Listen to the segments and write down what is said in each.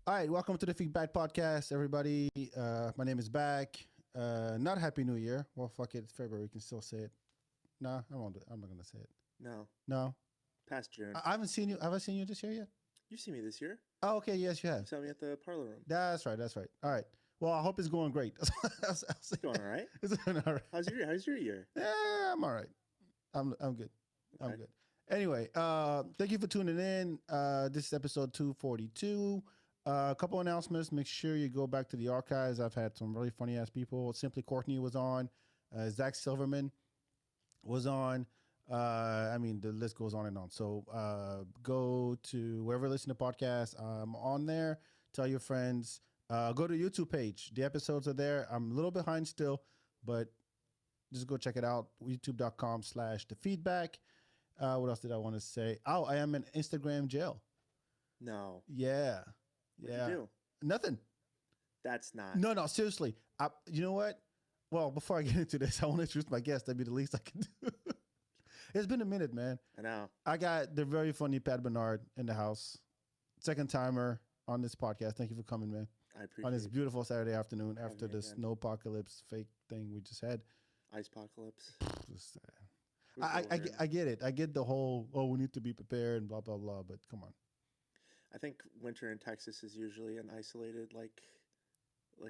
All right, welcome to the FeedBak podcast, everybody. My name is Back. Not Happy New Year. Well, fuck it, it's February. We can still say it. Nah, I won't. I'm not gonna say it. No, No, past June. I haven't seen you. Have I seen you this year yet? You see me this year. Oh, okay. Yes, you You have. saw me at the parlor room. That's right. That's right. All right. Well, I hope it's going great. It's going all right. It's going all right. How's your year? Yeah, I'm all right. I'm good. I'm Okay. good. Anyway, thank you for tuning in. This is episode 242. A couple announcements. Make sure you go back to the archives. I've had some really funny ass people. Simply Courtney was on. Zach Silverman was on. I mean, the list goes on and on. So go to wherever you listen to podcasts. I'm on there. Tell your friends. Go to the YouTube page. The episodes are there. I'm a little behind still, but just go check it out. YouTube.com/thefeedback. What else did I want to say? Oh, I am in Instagram jail. No. Yeah. What'd Yeah. you do? Nothing. That's not. No, seriously. You know what? Well, before I get into this, I want to introduce my guest. That'd be the least I can do. It's been a minute, man. I know. I got the very funny Pat Bernard in the house. Second timer on this podcast. Thank you for coming, man. I appreciate On this it. beautiful Saturday afternoon Having after me the again. snow apocalypse fake thing we just had. Ice apocalypse. Just, It was over. I get it. I get the whole, we need to be prepared and blah, blah, blah. But come on. I think winter in Texas is usually an isolated like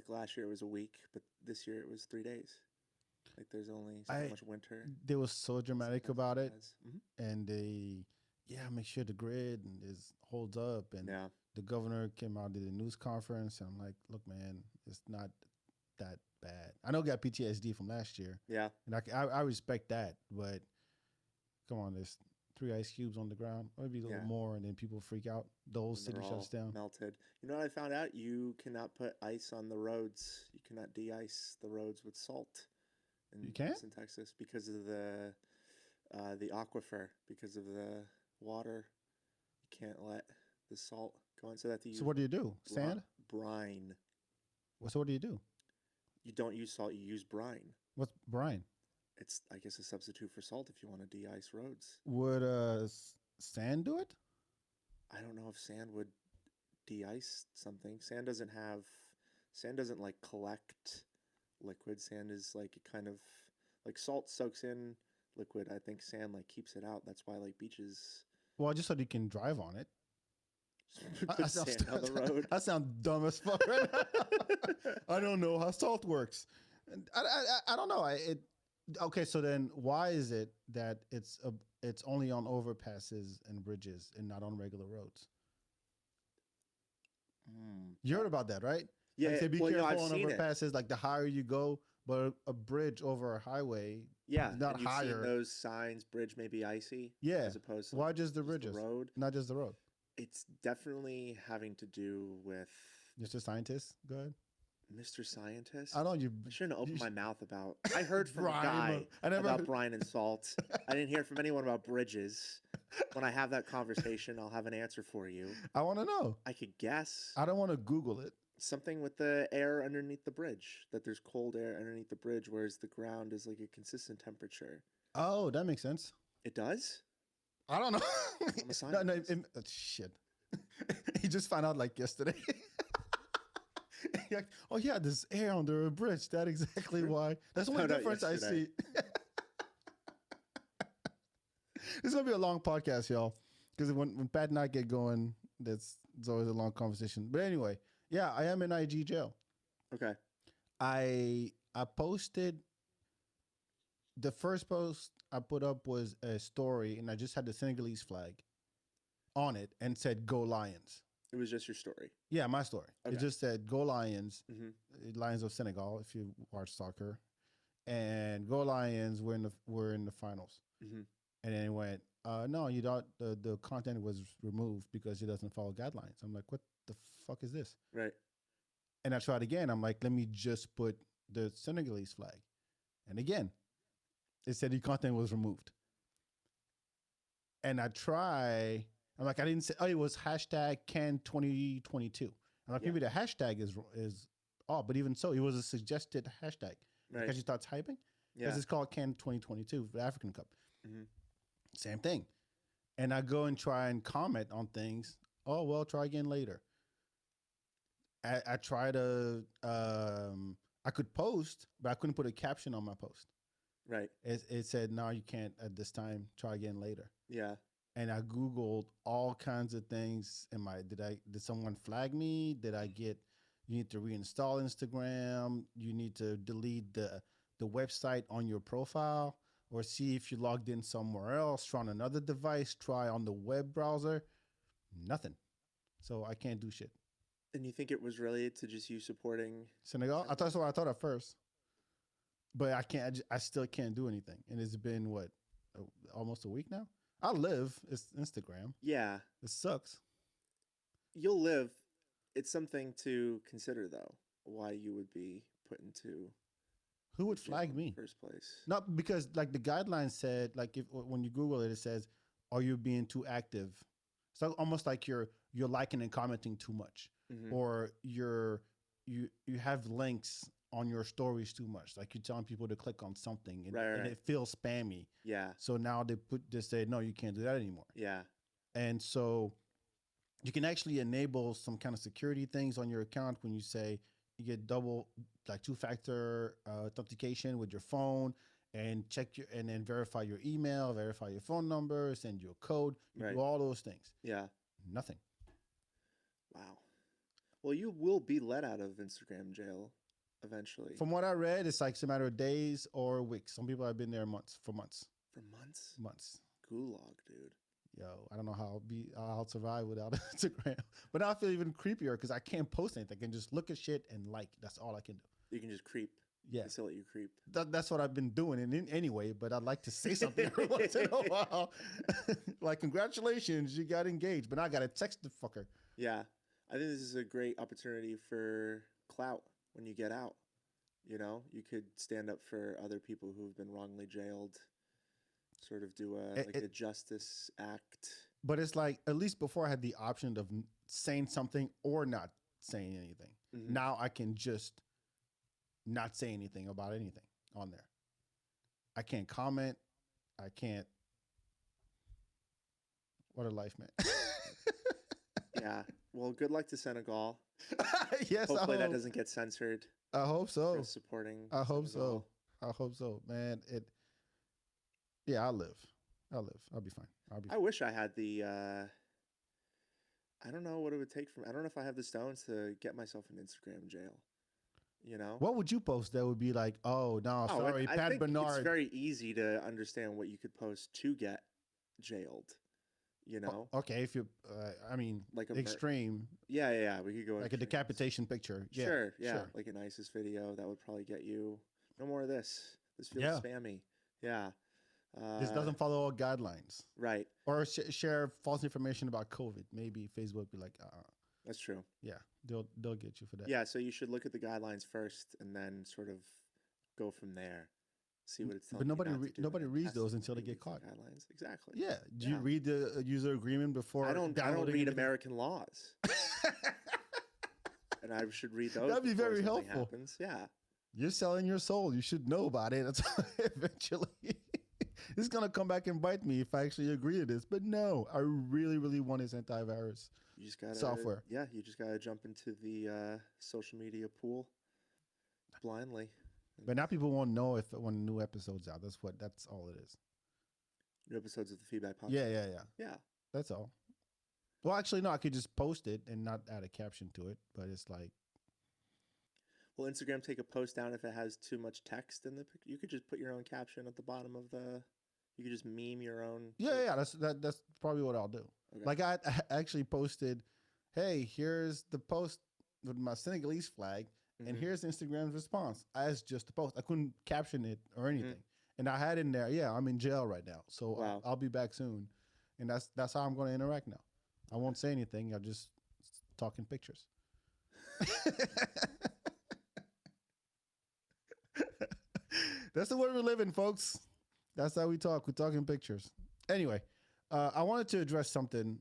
last year it was a week, but this year it was 3 days. Like there's only so much winter. They were so dramatic about it. Mm-hmm. And they, make sure the grid holds up. And Yeah. the governor came out, did a news conference. And I'm like, look, man, it's not that bad. I know I got PTSD from last year. Yeah. And I respect that. But come on, there's 3 ice cubes on the ground, maybe a little Yeah. more. And then people freak out. The whole And city they're shuts all down. melted. You know what I found out? You cannot put ice on the roads. You cannot de-ice the roads with salt. You can't? In Texas because of the aquifer, because of the water. You can't let the salt go in. So that you So what do you do? Sand? brine. So what do you do? You don't use salt. You use brine. What's brine? It's I guess a substitute for salt if you want to de-ice roads. Would sand do it? I don't know if sand would de-ice something. Sand doesn't like collect liquid. Sand is like it kind of like salt soaks in liquid. I think sand like keeps it out. That's why like beaches Well, just so you can drive on it. put sand on the road. I sound dumb as fuck right now. I don't know how salt works. And I don't know. Okay, so then why is it that it's only on overpasses and bridges and not on regular roads? You heard about that, right? Yeah, Like, say be well, careful I've on seen it. overpasses. Like the higher you go, but a bridge over a highway, Yeah, not and you've higher. seen those signs. Bridge may be icy. Yeah. as opposed to Why just the just bridges, road. not just the road? It's definitely having to do with Just a scientist. Go ahead. Mr. Scientist. I know you. I shouldn't have opened you- my mouth about. I heard from a Brine. guy I never about heard- brine and salt. I didn't hear from anyone about bridges. When I have that conversation, I'll have an answer for you. I want to know. I could guess I don't want to Google it. something with the air underneath the bridge. That there's cold air underneath the bridge, whereas the ground is like a consistent temperature. Oh, that makes sense. It does. I don't know. I'm a No, scientist. shit. He just found out like yesterday. He like, oh yeah, there's air under a bridge. That's exactly why. That's the only Found out difference I yesterday. see. This is gonna be a long podcast, y'all. Because when Pat and I get going, it's always a long conversation. But anyway, yeah, I am in IG jail. Okay. I posted the first post I put up was a story, and I just had the Senegalese flag on it and said "Go Lions." It was just your story. Yeah, my story. It Okay. just said "Go Lions," Mm-hmm. Lions of Senegal. If you watch soccer, and "Go Lions." We're in the finals, Mm-hmm. and then it went, "No, you don't." The content was removed because it doesn't follow guidelines. I'm like, what the fuck is this? Right. And I tried again. I'm like, let me just put the Senegalese flag. And again, it said the content was removed. And I try. I'm like, I didn't say, it was hashtag Can 2022. I'm like, Yeah. maybe the hashtag is off. But even so, it was a suggested hashtag. Right. Because you start typing. Because Yeah. it's called Can 2022 for the African Cup. Mhm. Same thing. And I go and try and comment on things. Oh, well, try again later. I try to I could post, but I couldn't put a caption on my post. Right. It said no, you can't at this time. Try again later. Yeah. And I googled all kinds of things. Did someone flag me? Did I get? You need to reinstall Instagram. You need to delete the website on your profile, or see if you logged in somewhere else. Try on another device. Try on the web browser. Nothing. So I can't do shit. And you think it was related to just you supporting Senegal. I Senegal? thought so. I thought at first, but I can't. I still can't do anything. And it's been what, almost a week now. I live. It's Instagram. Yeah. It sucks. You'll live. It's something to consider, though, why you would be put into Who would jail flag in me? the first place. Not because like the guidelines said, like if when you Google it, it says, "Are you being too active?" So almost like you're liking and commenting too much, Mm-hmm. or you have links on your stories too much. Like you're telling people to click on something, and, Right, and right. it feels spammy. Yeah. So now they say no, you can't do that anymore. Yeah. And so you can actually enable some kind of security things on your account when you say you get double like two-factor authentication with your phone, and check your and then verify your email, verify your phone number, send you a code. You Right. do all those things. Yeah. Nothing. Wow. Well, you will be let out of Instagram jail eventually. From what I read, it's like it's a matter of days or weeks. Some people have been there months. For months? Months. Gulag, dude. Yo, I don't know how I'll survive without Instagram. But now I feel even creepier because I can't post anything. I can just look at shit and like. That's all I can do. You can just creep. Yeah, They still let you creep. that's what I've been doing. And anyway, but I'd like to say something every once in a while. Like, congratulations, you got engaged. But now I got to text the fucker. Yeah. I think this is a great opportunity for clout when you get out. You know, you could stand up for other people who've been wrongly jailed, sort of do a justice act. But it's like, at least before I had the option of saying something or not saying anything. Mm-hmm. Now I can just not say anything about anything on there. I can't comment. I can't. What a life, man. Yeah. Well, good luck to Senegal. Yes, Hopefully that doesn't get censored. I hope so. For supporting. I hope Senegal. so. I hope so, man. Yeah, I'll live. I'll be fine. I wish I had the. I don't know what it would take from. I don't know if I have the stones to get myself in Instagram jail. You know. What would you post that would be like, oh no, sorry, I Pat think Bernard? It's very easy to understand what you could post to get jailed. You know. Okay, if you, I mean, Like a extreme. Yeah. We could go like a decapitation picture. Yeah, sure. Like an ISIS video that would probably get you. No more of this. This feels spammy. Yeah. This doesn't follow all guidelines. Right. Or share false information about COVID. Maybe Facebook be like, That's true. Yeah, they'll get you for that. Yeah, so you should look at the guidelines first and then sort of go from there. See what it's telling But you. nobody reads those until they get caught. Guidelines. Exactly. Yeah. Do you read the user agreement before? I don't read American laws. And I should read those. That'd be very helpful. Happens. Yeah. You're selling your soul. You should know about it. That's eventually. It's gonna come back and bite me if I actually agree to this. But no, I really, really want this antivirus software. Yeah, you just gotta jump into the social media pool blindly. But now people won't know if when a new episode's out. That's all it is. New episodes of the FeedBak podcast. Yeah. That's all. Well, actually, no. I could just post it and not add a caption to it. But it's like, will Instagram take a post down if it has too much text in the picture? You could just put your own caption at the bottom of the. You could just meme your own. Yeah. That's probably what I'll do. Okay. Like I actually posted, hey, here's the post with my Senegalese flag, and here's Instagram's response as just a post. I couldn't caption it or anything, and I had in there, yeah, I'm in jail right now, so I'll be back soon, and that's how I'm going to interact now. I won't say anything. I'll just talk in pictures. That's the world we live in, folks. That's how we talk. We talk in pictures. Anyway, I wanted to address something.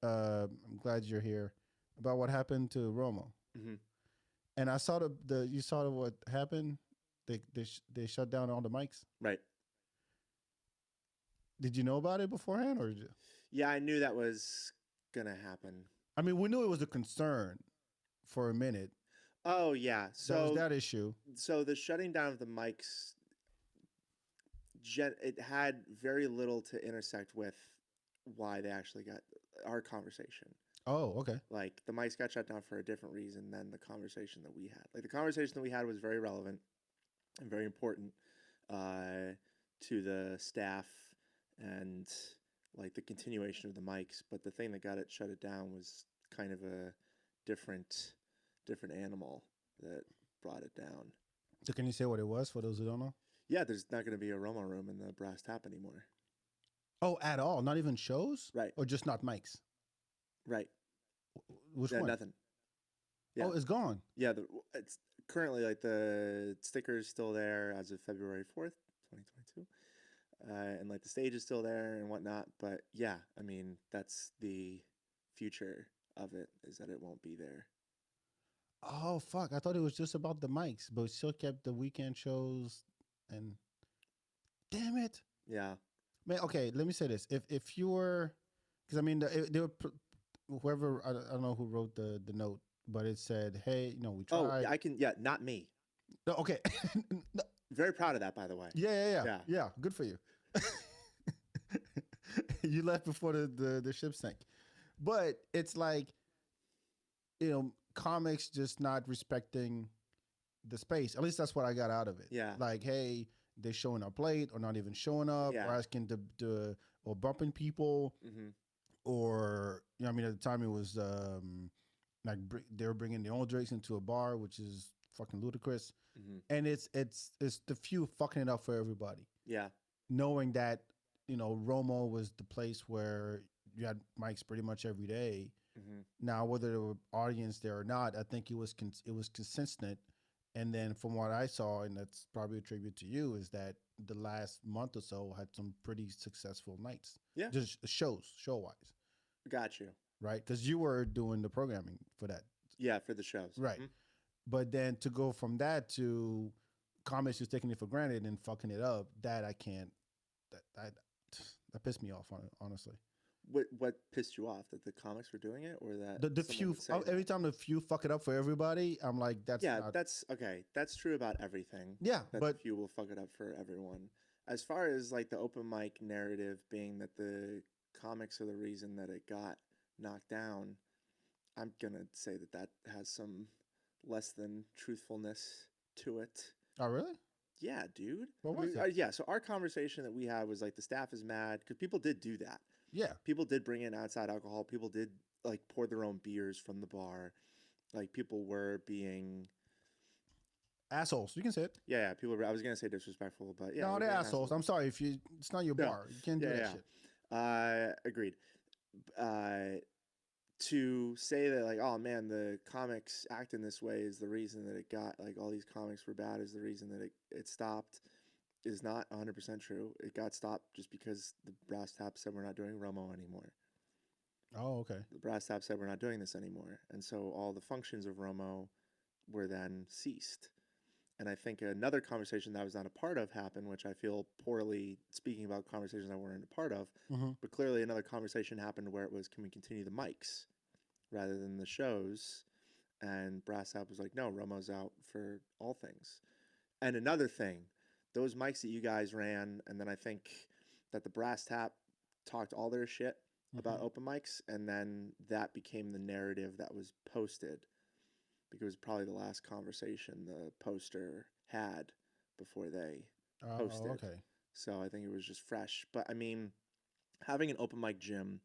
I'm glad you're here about what happened to Romo. Mm-hmm. And I saw you saw what happened. They shut down all the mics. Right. Did you know about it beforehand, or? Yeah, I knew that was gonna happen. I mean, we knew it was a concern for a minute. Oh yeah. That was that issue. So the shutting down of the mics, it had very little to intersect with why they actually got our conversation. Oh, okay. Like the mics got shut down for a different reason than the conversation that we had. Like the conversation that we had was very relevant and very important to the staff and like the continuation of the mics. But the thing that got it shut it down was kind of a different animal that brought it down. So can you say what it was for those who don't know? Yeah, there's not going to be a Roma room in the Brass Tap anymore. Oh, at all? Not even shows? Right. Or just not mics? Right. Which one? Nothing. Yeah. Oh, it's gone. Yeah, it's currently like the sticker is still there as of February 4th, 2022. And like the stage is still there and whatnot. But yeah, I mean, that's the future of it, is that it won't be there. Oh, fuck. I thought it was just about the mics, but it still kept the weekend shows and damn it. Yeah. Man, okay, let me say this. If you were, because I mean, they were, whoever, I don't know who wrote the note, but it said, hey, we tried. Oh, I can, yeah, not me. No, okay. No. Very proud of that, by the way. Yeah. Good for you. You left before the ship sank. But it's like, comics just not respecting the space. At least that's what I got out of it. Yeah. Like, hey, they're showing up late or not even showing up or asking or bumping people. Mm-hmm. Or, I mean, at the time it was like they were bringing their own drinks into a bar, which is fucking ludicrous. Mm-hmm. And it's the few fucking it up for everybody. Yeah. Knowing that, Romo was the place where you had mics pretty much every day. Mm-hmm. Now, whether there were audience there or not, I think it was consistent. And then from what I saw, and that's probably a tribute to you, is that the last month or so had some pretty successful nights. Yeah. Just show-wise. Got you. Right? Because you were doing the programming for that. Yeah, for the shows. Right. Mm-hmm. But then to go from that to comics just taking it for granted and fucking it up, that I can't, that pissed me off, honestly. What pissed you off? That the comics were doing it, or that the few every time the few fuck it up for everybody, I'm like, that's that's okay. That's true about everything. Yeah, but the few will fuck it up for everyone. As far as like the open mic narrative being that the comics are the reason that it got knocked down, I'm gonna say that has some less than truthfulness to it. Oh, really? Yeah, dude. What was it? Yeah, so our conversation that we had was like the staff is mad because people did do that. Yeah. People did bring in outside alcohol. People did like pour their own beers from the bar. Like people were being assholes. You can say it. Yeah, people were, I was gonna say disrespectful, but yeah. No, they're assholes. I'm sorry if it's not your bar. You can't do that shit. Agreed. To say that like, oh man, the comics acting this way is the reason that it got like all these comics were bad is the reason that it stopped is not 100% true. It got stopped just because the Brass Tap said we're not doing Romo anymore. Oh, okay. The Brass Tap said we're not doing this anymore. And so all the functions of Romo were then ceased. And I think another conversation that I was not a part of happened, which I feel poorly speaking about conversations I weren't a part of. Mm-hmm. But clearly another conversation happened where it was, can we continue the mics rather than the shows? And Brass Tap was like, no, Romo's out for all things. And another thing, those mics that you guys ran, and then I think that the Brass Tap talked all their shit about open mics, and then that became the narrative that was posted, because it was probably the last conversation the poster had before they posted. Okay. So I think it was just fresh. But I mean, having an open mic gym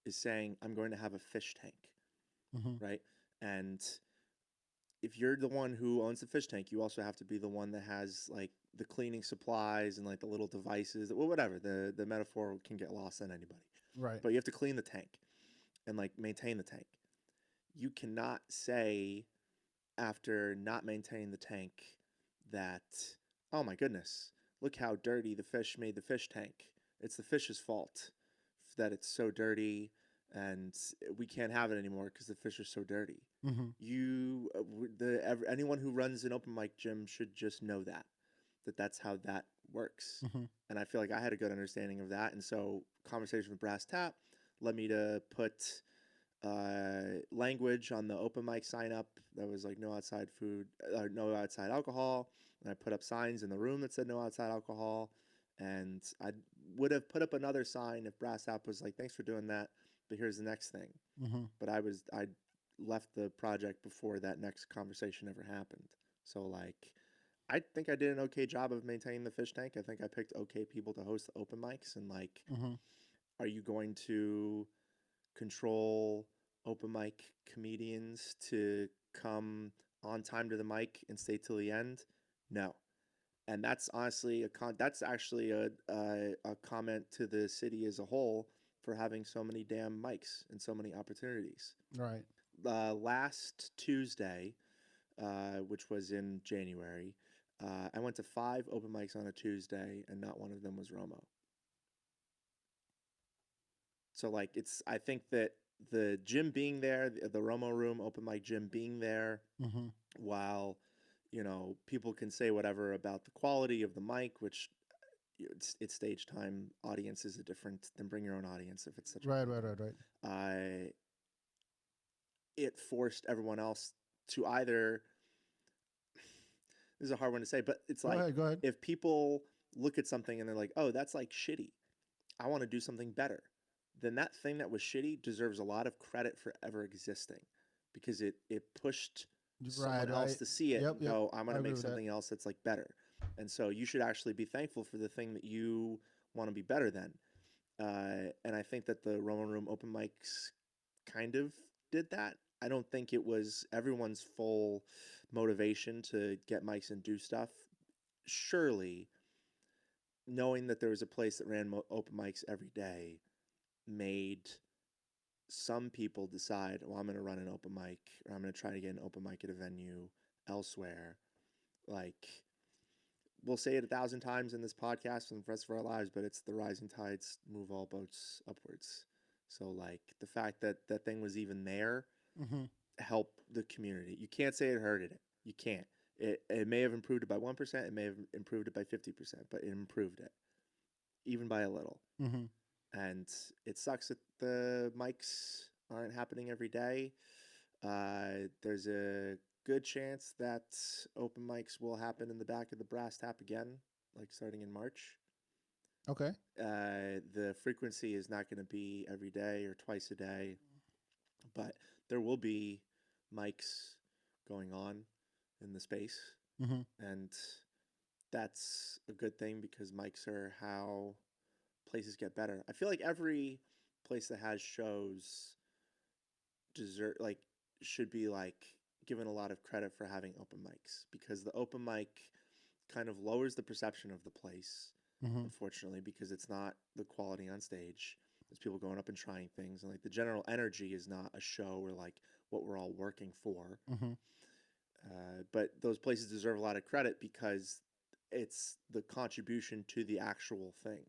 is saying, I'm going to have a fish tank, right? And if you're the one who owns the fish tank, you also have to be the one that has like the cleaning supplies and like the little devices, well, whatever. The metaphor can get lost on anybody. Right. But you have to clean the tank and like maintain the tank. You cannot say after not maintaining the tank that, oh my goodness, look how dirty the fish made the fish tank. It's the fish's fault that it's so dirty and we can't have it anymore because the fish are so dirty. Anyone who runs an open mic gym should just know that's how that works. And I feel like I had a good understanding of that. And so conversation with Brass Tap led me to put language on the open mic sign up that was like no outside food, no outside alcohol. And I put up signs in the room that said no outside alcohol. And I would have put up another sign if Brass Tap was like, thanks for doing that, but here's the next thing. Mm-hmm. But I left the project before that next conversation ever happened. So like, I think I did an okay job of maintaining the fish tank. I think I picked okay people to host the open mics. And like, Mm-hmm. are you going to control open mic comedians to come on time to the mic and stay till the end? No. And that's honestly that's actually a comment to the city as a whole for having so many damn mics and so many opportunities. Right. Last Tuesday, which was in January, I went to 5 open mics on a Tuesday, and not one of them was Romo. So like I think that the gym being there, the Romo Room open mic gym being there, Mm-hmm. while people can say whatever about the quality of the mic, which it's stage time. Audience is a different than bring your own audience if it's such a Right. big Right. deal. Right. Right. Uh, it forced everyone else to either. This is a hard one to say, but it's Go like ahead. Go ahead. if people look at something and they're like, "Oh, that's like shitty. I want to do something better," then that thing that was shitty deserves a lot of credit for ever existing because it pushed Right. someone else Right. to see it Yep. and Yep. go, I'm going I to agree make with that. something else that's like better. And so you should actually be thankful for the thing that you want to be better than. And I think that the Roman Room open mics kind of did that. I don't think it was everyone's full motivation to get mics and do stuff. Surely, knowing that there was a place that ran open mics every day made some people decide, well, I'm going to run an open mic or I'm going to try to get an open mic at a venue elsewhere. Like, we'll say it 1,000 times in this podcast and the rest of our lives, but it's the rising tides move all boats upwards. So, like, the fact that that thing was even there Mm-hmm. helped the community. You can't say it hurted it. You can't. It may have improved it by 1%, it may have improved it by 50%, but it improved it, even by a little. Mm-hmm. And it sucks that the mics aren't happening every day. There's a good chance that open mics will happen in the back of the Brass Tap again, like starting in March. Okay. The frequency is not going to be every day or twice a day, but there will be mics going on in the space. Mm-hmm. And that's a good thing because mics are how places get better. I feel like every place that has shows deserve like should be like given a lot of credit for having open mics because the open mic kind of lowers the perception of the place, Mm-hmm. unfortunately, because it's not the quality on stage. There's people going up and trying things, and like the general energy is not a show or like what we're all working for. Mm-hmm. But those places deserve a lot of credit because it's the contribution to the actual thing.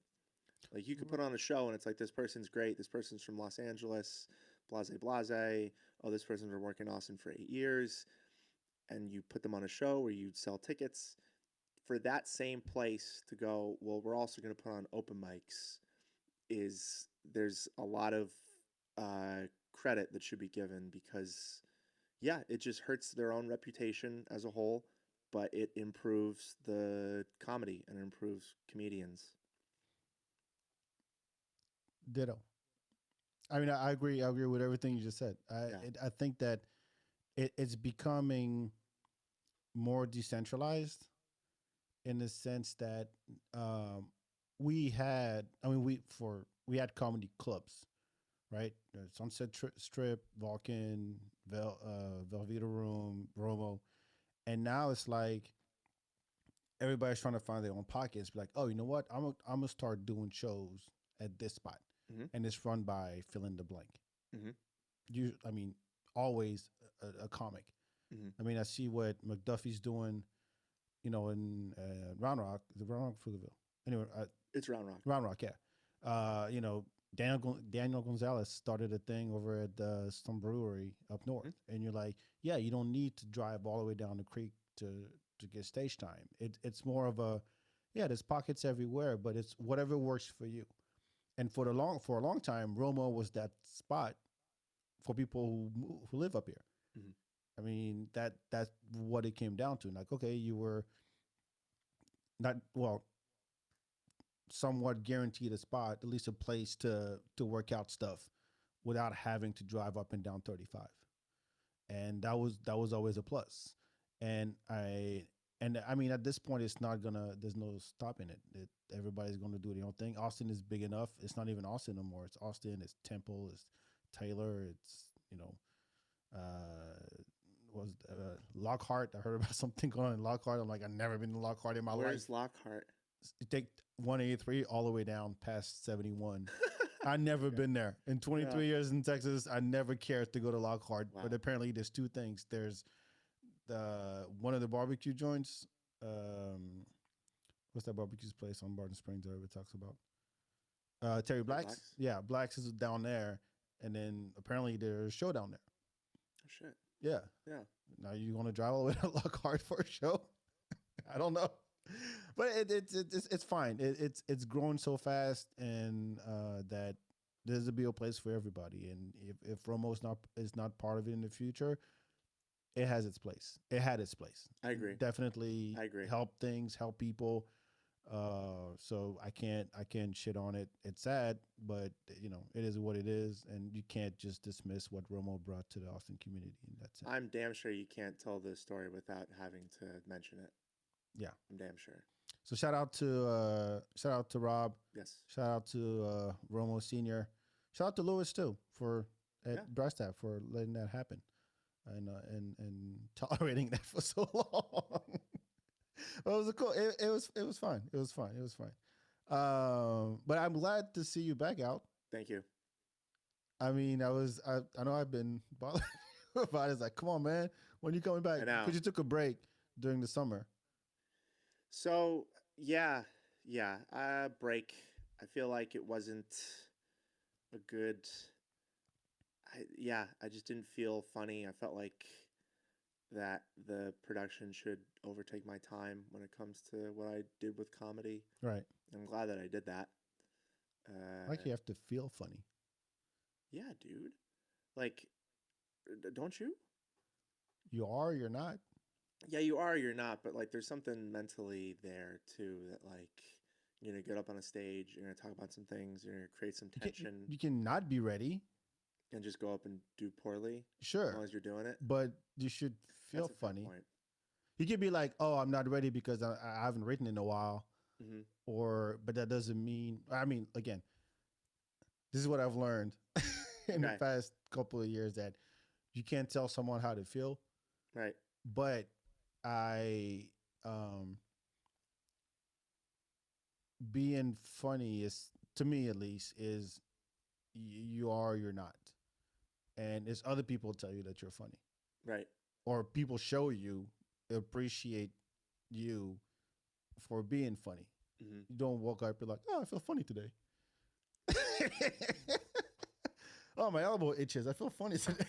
Like you could put on a show and it's like this person's great, this person's from Los Angeles, blase blase. Oh, this person's been working in Austin for 8 years, and you put them on a show where you sell tickets for that same place to go. Well, we're also going to put on open mics. Is there's a lot of credit that should be given because yeah, it just hurts their own reputation as a whole, but it improves the comedy and improves comedians. Ditto. I mean, I agree. I agree with everything you just said. Yeah. I think that it's becoming more decentralized in the sense that um, we had. I mean, we had comedy clubs, right? Strip, Vulcan, Velveeta Room, Romo, and now it's like everybody's trying to find their own pockets. Be like, oh, you know what? I'm gonna start doing shows at this spot, Mm-hmm. and it's run by fill in the blank. Mm-hmm. I mean, always a comic. Mm-hmm. I mean, I see what McDuffie's doing, in Round Rock, the Round Rock, Pflugerville. Anyway, It's Round Rock. Round Rock, yeah. Daniel Gonzalez started a thing over at some brewery up north, Mm-hmm. and you're like, yeah, you don't need to drive all the way down the creek to get stage time. It's more of a, yeah, there's pockets everywhere, but it's whatever works for you. And for a long time, Romo was that spot for people who live up here. Mhm. I mean, that's what it came down to. Like, okay, you were not well, somewhat guaranteed a spot, at least a place to work out stuff without having to drive up and down 35. And that was always a plus. And I mean, at this point, it's not gonna. There's no stopping it. Everybody's gonna do their own thing. Austin is big enough. It's not even Austin no more. It's Austin. It's Temple. It's Taylor. It's was Lockhart. I heard about something going on in Lockhart. I'm like, I've never been to Lockhart in my life. Where's Lockhart? You take 183 all the way down past 71. I never been there. In 23 years in Texas, I never cared to go to Lockhart. Wow. But apparently there's two things. There's the one of the barbecue joints. What's that barbecue place on Barton Springs that everybody talks about? Terry Black's? Yeah, Black's is down there. And then apparently there's a show down there. Oh, shit. Yeah. Yeah. Now you going to drive all the way to Lockhart for a show? I don't know. But it's fine. It's growing so fast, and that there's a be a place for everybody. And if Romo's not part of it in the future, it has its place. It had its place. I agree. Definitely. I agree. Help things, help people. So I can't shit on it. It's sad, but it is what it is, and you can't just dismiss what Romo brought to the Austin community. That's it. I'm damn sure you can't tell this story without having to mention it. Yeah, I'm damn sure. So shout out to Rob. Yes. Shout out to Romo Senior. Shout out to Lewis too for at Brestaff for letting that happen, and tolerating that for so long. But it was cool. It was fun. It was fun. It was fun. But I'm glad to see you back out. Thank you. I mean, I know I've been bothering you about it. It's like, come on, man, when you coming back? Because you took a break during the summer. So yeah, break. I feel like it wasn't a good. I just didn't feel funny. I felt like that the production should overtake my time when it comes to what I did with comedy. Right. I'm glad that I did that. Like you have to feel funny. Yeah, dude. Like, don't you? You are. You're not. Yeah, you are. You're not. But like, there's something mentally there too that like you're gonna get up on a stage. You're gonna talk about some things. You're gonna create some tension. You can not be ready and just go up and do poorly. Sure. As long as you're doing it. But you should feel funny. You could be like, "Oh, I'm not ready because I haven't written in a while," but that doesn't mean. I mean, again, this is what I've learned in the past couple of years, that you can't tell someone how to feel. Right. But being funny is, to me at least, is you are, you're not, and it's other people tell you that you're funny. Right. Or people show you, appreciate you for being funny. Mm-hmm. You don't walk up and be like, "Oh, I feel funny today." Oh, my elbow itches. I feel funny today.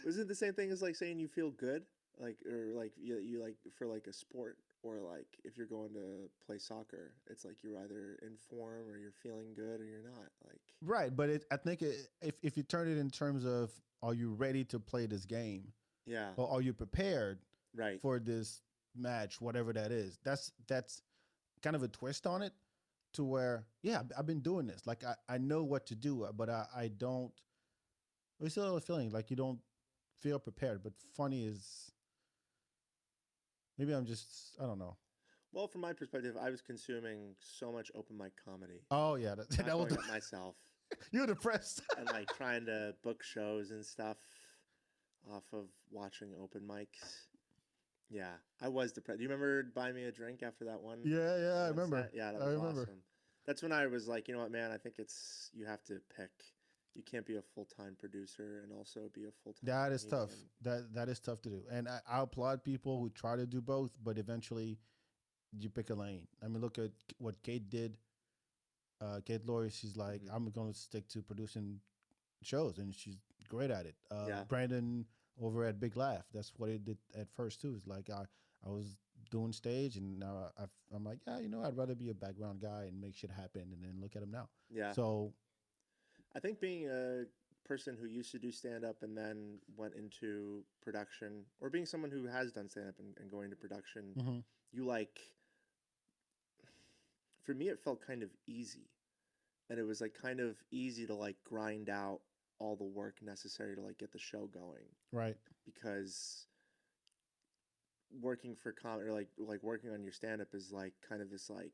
Isn't it the same thing as like saying you feel good? Like, or like you like for like a sport, or like if you're going to play soccer, it's like you're either in form or you're feeling good or you're not. Like, right. But I think if you turn it in terms of, are you ready to play this game? Yeah. Or are you prepared right for this match, whatever that is? That's kind of a twist on it, to where, yeah, I've been doing this. Like I know what to do, but I don't. It's still a feeling like you don't feel prepared. But funny is, maybe I'm just, I don't know. Well, from my perspective, I was consuming so much open mic comedy. Oh yeah, that was myself. You're depressed. And like trying to book shows and stuff off of watching open mics. Yeah, I was depressed. Do you remember buying me a drink after that one? Yeah, I remember. Yeah, that was awesome. That's when I was like, you know what, man, I think you have to pick. You can't be a full-time producer and also be a full-time That is tough. That is tough to do. And I applaud people who try to do both, but eventually you pick a lane. I mean, look at what Kate did. Kate Laurie, she's like, I'm going to stick to producing shows, and she's great at it. Brandon over at Big Laugh, that's what he did at first too. It's like I was doing stage, and now I'm like, yeah, I'd rather be a background guy and make shit happen, and then look at him now. Yeah. So I think being a person who used to do stand up and then went into production, or being someone who has done stand up and going to production, Mm-hmm. you like, for me, it felt kind of easy. And it was like kind of easy to like grind out all the work necessary to like get the show going Right. because working for comedy or like working on your stand up is like kind of this like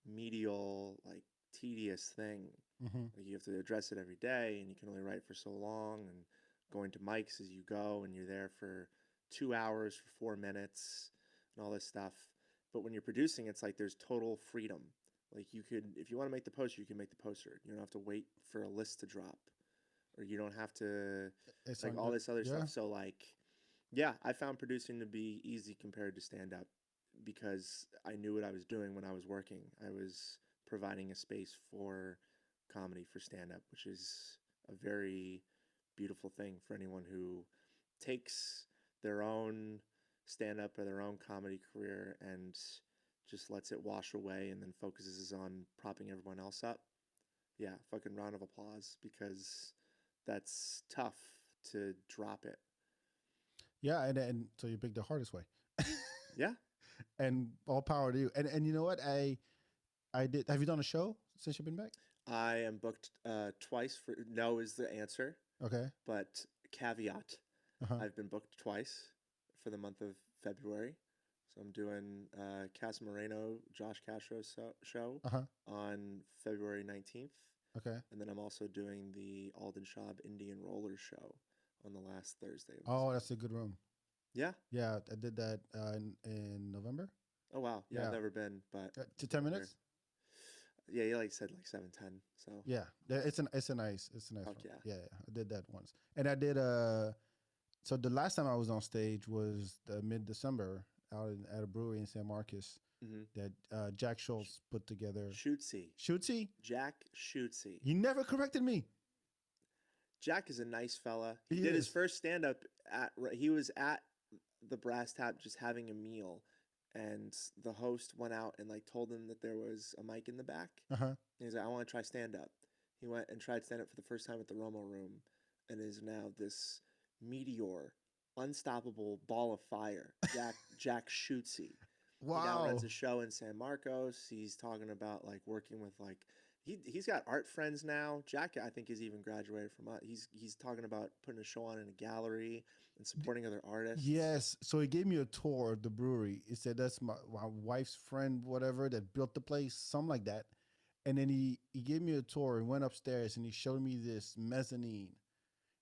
medial like tedious thing. Mm-hmm. Like you have to address it every day and you can only write for so long and going to mics as you go and you're there for 2 hours for 4 minutes and all this stuff. But when you're producing, it's like there's total freedom. Like you could, if you want to make the poster, you can make the poster. You don't have to wait for a list to drop, or you don't have to It's like on all your, this other yeah. stuff. So like, yeah, I found producing to be easy compared to stand up because I knew what I was doing when I was working. I was providing a space for comedy for stand up, which is a very beautiful thing for anyone who takes their own stand up or their own comedy career and just lets it wash away and then focuses on propping everyone else up. Yeah, fucking round of applause because that's tough to drop it. Yeah, and so you picked the hardest way. Yeah. And all power to you. And you know what? I did. Have you done a show since you've been back? I am booked twice for no is the answer, Okay. but caveat, Uh-huh. I've been booked twice for the month of February. So I'm doing Cas Moreno, Josh Castro's show Uh-huh. on February 19th. Okay. And then I'm also doing the Alden Schaub Indian Roller show on the last Thursday of Oh, December. that's a good room. Yeah. Yeah, I did that in November. Oh, wow. Yeah, I've Yeah. never been, but To 10 there. minutes? Yeah, you like said like 7:10. So Yeah. It's a nice fuck room. yeah. Yeah, yeah. I did that once. And I did so the last time I was on stage was the mid-December at a brewery in San Marcos Mm-hmm. that Jack Schultz put together. Shootsy. Shootsy? Jack Shootsy. He never corrected me. Jack is a nice fella. He He did his is. first stand up he was at the Brass Tap just having a meal, and the host went out and like told him that there was a mic in the back. Uh-huh. And he's like, I want to try stand up. He went and tried stand up for the first time at the Romo Room, and is now this meteor, unstoppable ball of fire. Jack Shootsy. He now Wow. runs a show in San Marcos. He's talking about like working with like he's got art friends now. Jack, I think, is even graduated from he's talking about putting a show on in a gallery and supporting other artists. Yes. So he gave me a tour of the brewery. He said that's my wife's friend, whatever, that built the place, something like that. And then he gave me a tour and went upstairs and he showed me this mezzanine.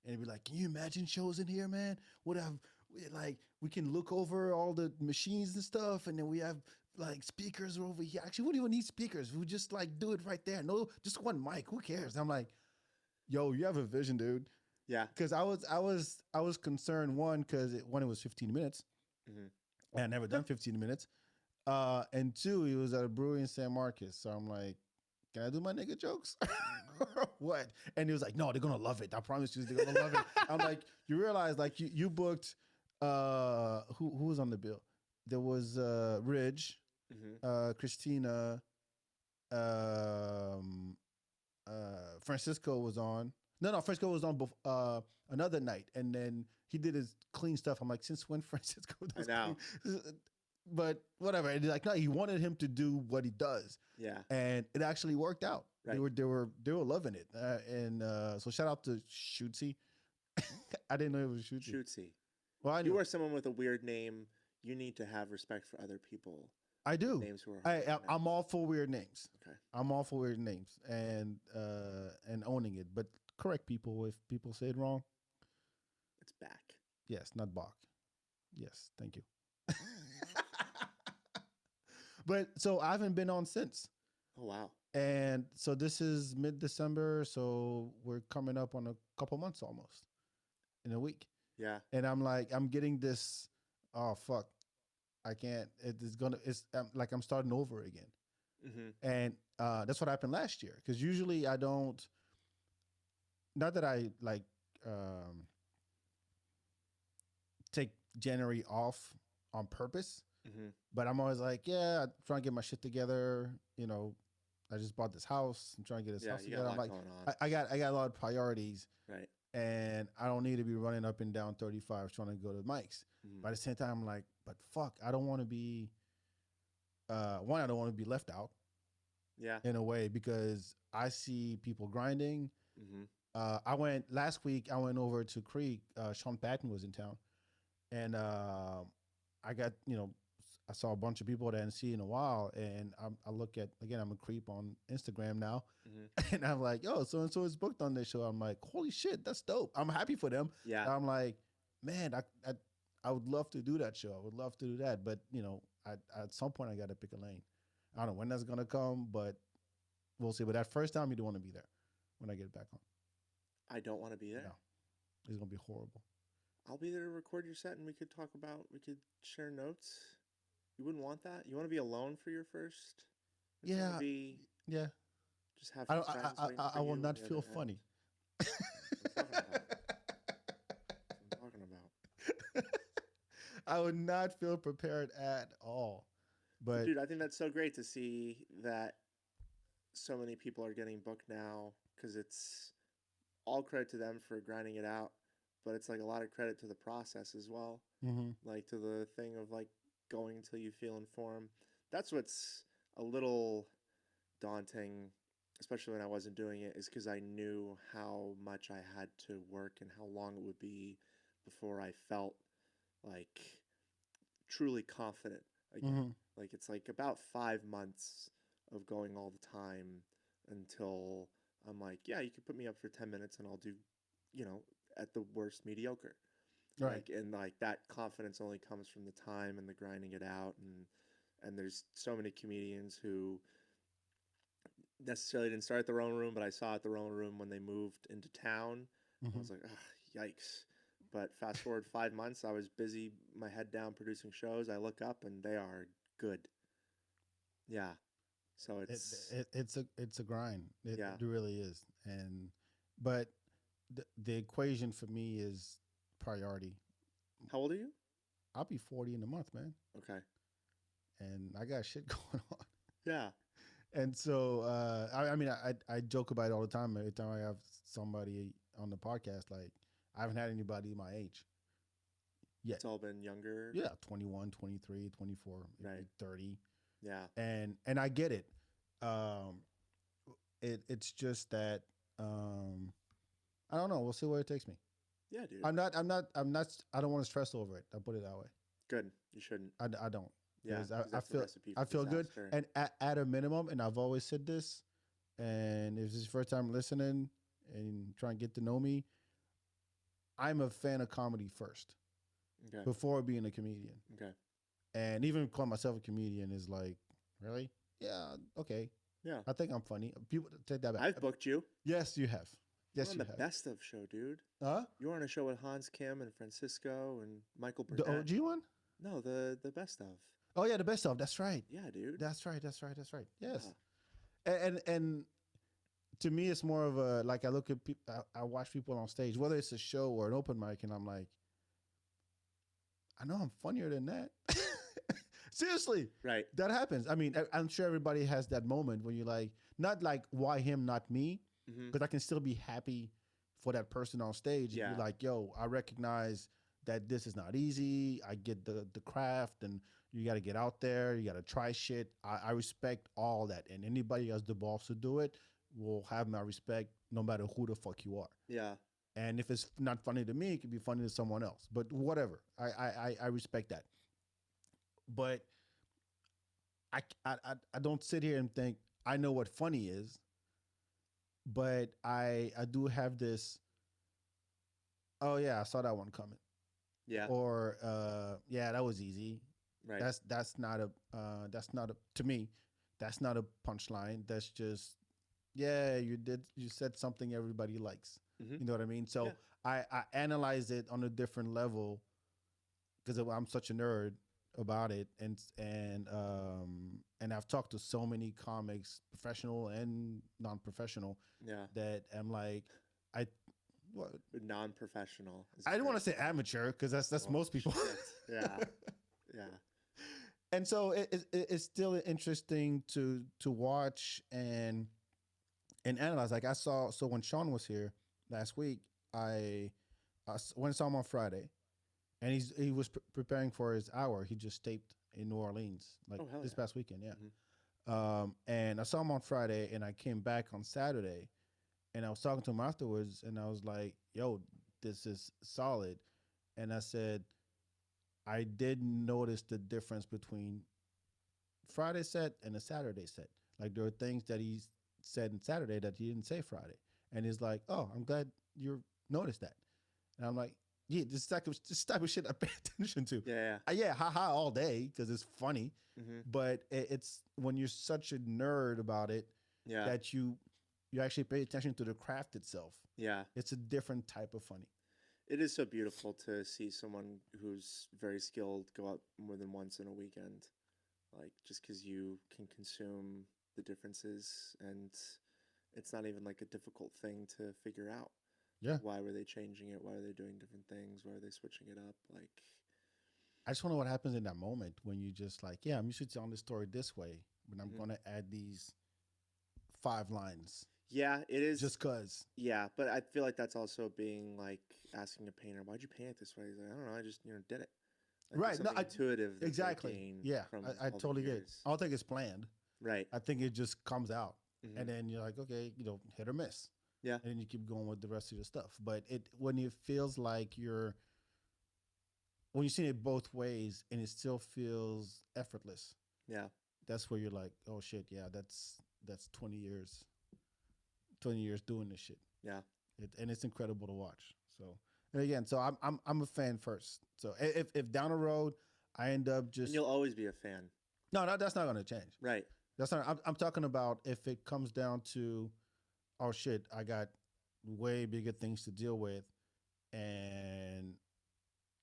And he'd be like, "Can you imagine shows in here, man? What have like we can look over all the machines and stuff, and then we have like speakers over here. Actually, we don't even need speakers. We just like do it right there. No, just one mic. Who cares?" I'm like, "Yo, you have a vision, dude." Yeah. Because I was concerned because it was 15 minutes. Mm-hmm. And I never done 15 minutes. And two, he was at a brewery in San Marcos. So I'm like, can I do my nigga jokes? What? And he was like, no, they're gonna love it. I promise you, they're gonna love it. I'm like, you realize like you booked who was on the bill? There was Ridge, Mm-hmm. Christina, um, Francisco was on. No, Francisco was on another night, and then he did his clean stuff. I'm like, since when Francisco does I know. clean? But whatever. And like, no, he wanted him to do what he does, Yeah. and it actually worked out. Right. They were loving it, and so shout out to Shootsy. I didn't know it was Shootsy. Shootsy. Well, I You knew. are someone with a weird name. You need to have respect for other people. I do. Names who are I'm all for weird names. Okay. I'm all for weird names and owning it. But correct people if people say it wrong. It's back. Yes, not Bach. Yes, thank you. But so I haven't been on since. Oh wow. And so this is mid-December, so we're coming up on a couple months almost in a week. Yeah. And I'm like, I'm getting this. Oh fuck, I can't. It's like I'm starting over again. Mm-hmm. And that's what happened last year. Because usually I don't. Not that I like take January off on purpose, Mm-hmm. but I'm always like, yeah, I'm trying to get my shit together. I just bought this house. I'm trying to get this Yeah, house you got a together. lot I'm like, going on. I got a lot of priorities, Right. and I don't need to be running up and down 35 trying to go to Mike's. Mhm. But at the same time, I'm like, but fuck, I don't want to be. One, I don't want to be left out Yeah. in a way because I see people grinding. Mhm. I went last week. I went over to Creek. Sean Patton was in town, and I got I saw a bunch of people that I didn't see in a while, and I look at again. I'm a creep on Instagram now, Mhm. and I'm like, yo, so and so is booked on this show. I'm like, holy shit, that's dope. I'm happy for them. Yeah. I'm like, man, I would love to do that show. I would love to do that, but at some point I got to pick a lane. I don't know when that's gonna come, but we'll see. But that first time, you don't want to be there when I get back on. I don't want to be there. No, it's gonna be horrible. I'll be there to record your set, and we could share notes. You wouldn't want that. You want to be alone for your first. You Yeah, want to be yeah. just have I some don't. friends waiting I for will you not on the feel other end. funny. That's what I'm talking about. I would not feel prepared at all. But Dude, I think that's so great to see that so many people are getting booked now because it's all credit to them for grinding it out, but it's like a lot of credit to the process as well. mhm, Like to the thing of like going until you feel informed. That's what's a little daunting, especially when I wasn't doing it, is because I knew how much I had to work and how long it would be before I felt like truly confident again. mhm. Like it's like about 5 months of going all the time until I'm like, yeah, you could put me up for 10 minutes and I'll do, at the worst mediocre. Right. Like that confidence only comes from the time and the grinding it out, and there's so many comedians who necessarily didn't start at their own room, but I saw at their own room when they moved into town. I Mhm. was like, yikes. But fast forward 5 months, I was busy, my head down producing shows. I look up and they are good. Yeah. So It's a grind. yeah. It really is. But the equation for me is priority. How old are you? I'll be 40 in a month, man, Okay. and I got shit going on. Yeah. And so, I mean, I joke about it all the time. Every time I have somebody on the podcast, like I haven't had anybody my age yet. It's all been younger. Yeah, 21, 23, 24, maybe Right. 30. Yeah. And I get it. Um, it's just that I don't know. We'll see where it takes me. Yeah, dude. I'm not. I don't want to stress over it. I'll put it that way. Good. You shouldn't. I don't. Yeah. 'Cause 'Cause that's a recipe for I feel good, disaster. and at a minimum, and I've always said this, and if this is your first time listening and trying to get to know me, I'm a fan of comedy first Okay. before being a comedian, Okay. and even calling myself a comedian is like, really? Yeah, okay. Yeah. I think I'm funny. People take that back. I've booked you. Yes, you have. You're Yes, on you the have. best of show, dude. Huh? You were on a show with Hans Kim and Francisco and Michael The Burnett. OG one? No, the best of. Oh yeah, the best of. That's right. Yeah, dude. That's right. That's right. That's right. Yes. Yeah. And to me, it's more of a like I look at people. I watch people on stage, whether it's a show or an open mic, and I'm like, I know I'm funnier than that. Seriously, Right. that happens. I mean, I'm sure everybody has that moment when you're like, not like why him, not me, Mm-hmm. because I can still be happy for that person on stage. Yeah. You're like, yo, I recognize that this is not easy. I get the craft, and you got to get out there. You got to try shit. I respect all that, and anybody who has the balls to do it will have my respect, no matter who the fuck you are. Yeah. And if it's not funny to me, it could be funny to someone else. But whatever, I respect that. But I don't sit here and think I know what funny is. But I do have this. Oh yeah, I saw that one coming. Yeah. Or yeah, that was easy. Right. That's not a to me. That's not a punchline. That's just yeah, you said something everybody likes. Mhm. You know what I mean? So Yeah. I analyze it on a different level because I'm such a nerd about it, and I've talked to so many comics, professional and non-professional, Yeah. that I'm like, I what Non-professional. I don't want to say amateur because that's most people. Shit. Yeah. Yeah. And so it's still interesting to watch and analyze. Like I saw, so when Sean was here last week, I went and saw him on Friday, and he was preparing for his hour. He just taped in New Orleans like Oh hell this yeah. past weekend, yeah. Hmm. And I saw him on Friday, and I came back on Saturday, and I was talking to him afterwards, and I was like, "Yo, this is solid." And I said, I did notice the difference between Friday set and a Saturday set. Like there are things that he said in Saturday that he didn't say Friday, and he's like, "Oh, I'm glad you noticed that." And I'm like, "Yeah, this type of shit I pay attention to." Yeah. Yeah, haha, all day because it's funny, Yeah. Hmm. but it's when you're such a nerd about it Yeah. that you actually pay attention to the craft itself. Yeah. It's a different type of funny. It is so beautiful to see someone who's very skilled go out more than once in a weekend. Like just because you can consume the differences, and it's not even like a difficult thing to figure out. Yeah, Why were they changing it? Why are they doing different things? Why are they switching it up? Like, I just want to know what happens in that moment when you just like, yeah, I'm used to telling the story this way, but I'm mhm. gonna add these 5 lines Yeah, it is. just cause. Yeah, but I feel like that's also being like asking a painter, why'd you paint it this way? He's like, I don't know, I just did it. Like it's Right? No, something intuitive that they exactly. gain Yeah, from I all the totally get it. years. I don't think it's planned. Right. I think it just comes out, Hmm. and then you're like, okay, hit or miss, Yeah. and then you keep going with the rest of your stuff. But it when it feels like when you see it both ways and it still feels effortless, Yeah. that's where you're like, oh shit, yeah, that's 20 years, 20 years doing this shit. Yeah. And it's incredible to watch. So and again, so I'm a fan first. So if down the road I end up And just you'll always be a fan. no, that's not going to change. Right. That's not. I'm talking about if it comes down to oh shit, I got way bigger things to deal with, and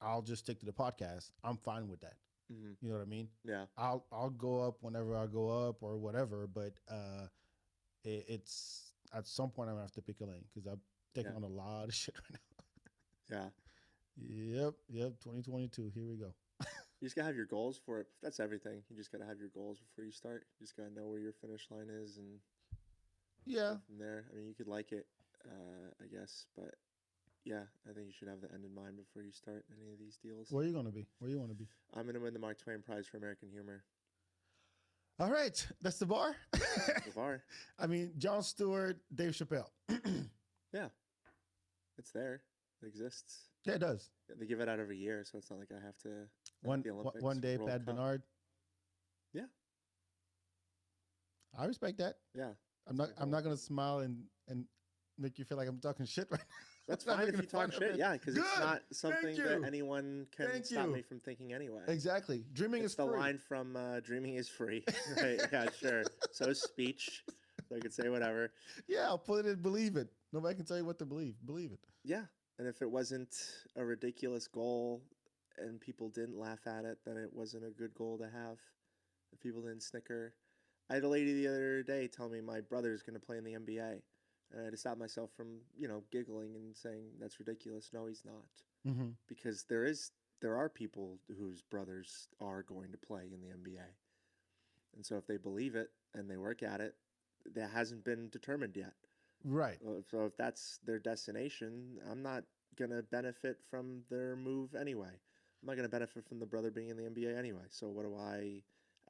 I'll just stick to the podcast. I'm fine with that. Hmm. You know what I mean? Yeah. I'll go up whenever I go up or whatever. But it's at some point I'm gonna have to pick a lane because I'm taking Yeah. on a lot of shit right now. Yeah. Yep. 2022. Here we go. You just gotta have your goals for it. That's everything. You just gotta have your goals before you start. You just gotta know where your finish line is and Yeah. go from there. I mean, you could like it, I guess, but yeah, I think you should have the end in mind before you start any of these deals. Where are you gonna be? Where you want to be? I'm gonna win the Mark Twain Prize for American Humor. All right. That's the bar. So far, I mean, Jon Stewart, Dave Chappelle. yeah, it's there. It exists. Yeah, it does. They give it out every year, so it's not like I have to. Like One the Olympics, one day, World Pat Cup. Bernard. Yeah, I respect that. yeah. I'm That's not. my I'm goal. not gonna smile and make you feel like I'm talking shit right now. That's I'm not fine if making you talk fun of shit. it. Yeah, because it's Good. not something Thank that you. anyone can Thank stop you. me from thinking anyway. Exactly. Dreaming It's is the free. line from Dreaming is Free. Right? Yeah, sure. So is speech. So I could say whatever. Yeah, I'll put it in believe it. Nobody can tell you what to believe. Believe it. Yeah. And if it wasn't a ridiculous goal and people didn't laugh at it, then it wasn't a good goal to have. If people didn't snicker. I had a lady the other day tell me my brother's going to play in the NBA. And I had to stop myself from, giggling and saying, that's ridiculous. No, he's not. Mm-hmm. Because there are people whose brothers are going to play in the NBA. And so if they believe it and they work at it, that hasn't been determined yet. Right. So if that's their destination, I'm not going to benefit from their move anyway. I'm not going to benefit from the brother being in the NBA anyway. So what do I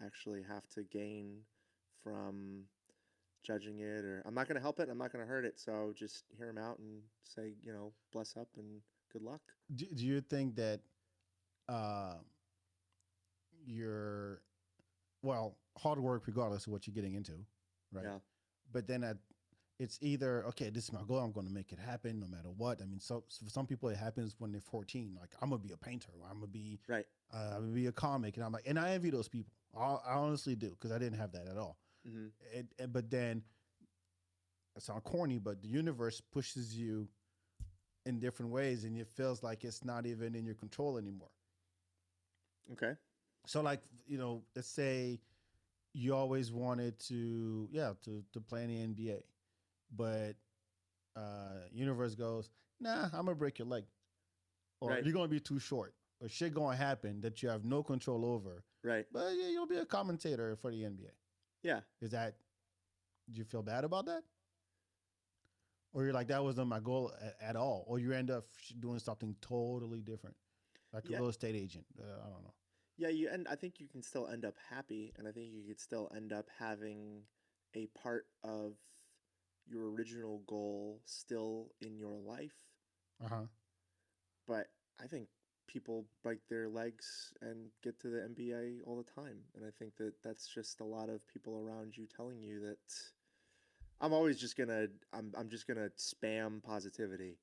actually have to gain from judging it? Or I'm not going to help it. I'm not going to hurt it. So just hear him out and say, bless up and good luck. Do you think that uh, you're hard work regardless of what you're getting into, right? Yeah. But then it's either okay, this is my goal. I'm going to make it happen no matter what. I mean, so for some people it happens when they're 14. Like I'm gonna be a painter. Or I'm gonna be Right. I'm gonna be a comic, and I'm like, and I envy those people. I honestly do because I didn't have that at all. Mm-hmm. But then it sounds corny, but the universe pushes you in different ways, and it feels like it's not even in your control anymore. Okay. So like let's say you always wanted to play in the NBA, but universe goes, nah, I'm gonna break your leg, or Right. you're gonna be too short. or shit going to happen that you have no control over. Right. But yeah, you'll be a commentator for the NBA. Yeah. Is that? Do you feel bad about that? Or you're like, that wasn't my goal at all, or you end up doing something totally different, like a Yeah. real estate agent. I don't know. Yeah, I think you can still end up happy, and I think you could still end up having a part of your original goal still in your life. Uh huh. But I think people break their legs and get to the NBA all the time, and I think that that's just a lot of people around you telling you that I'm just gonna spam positivity.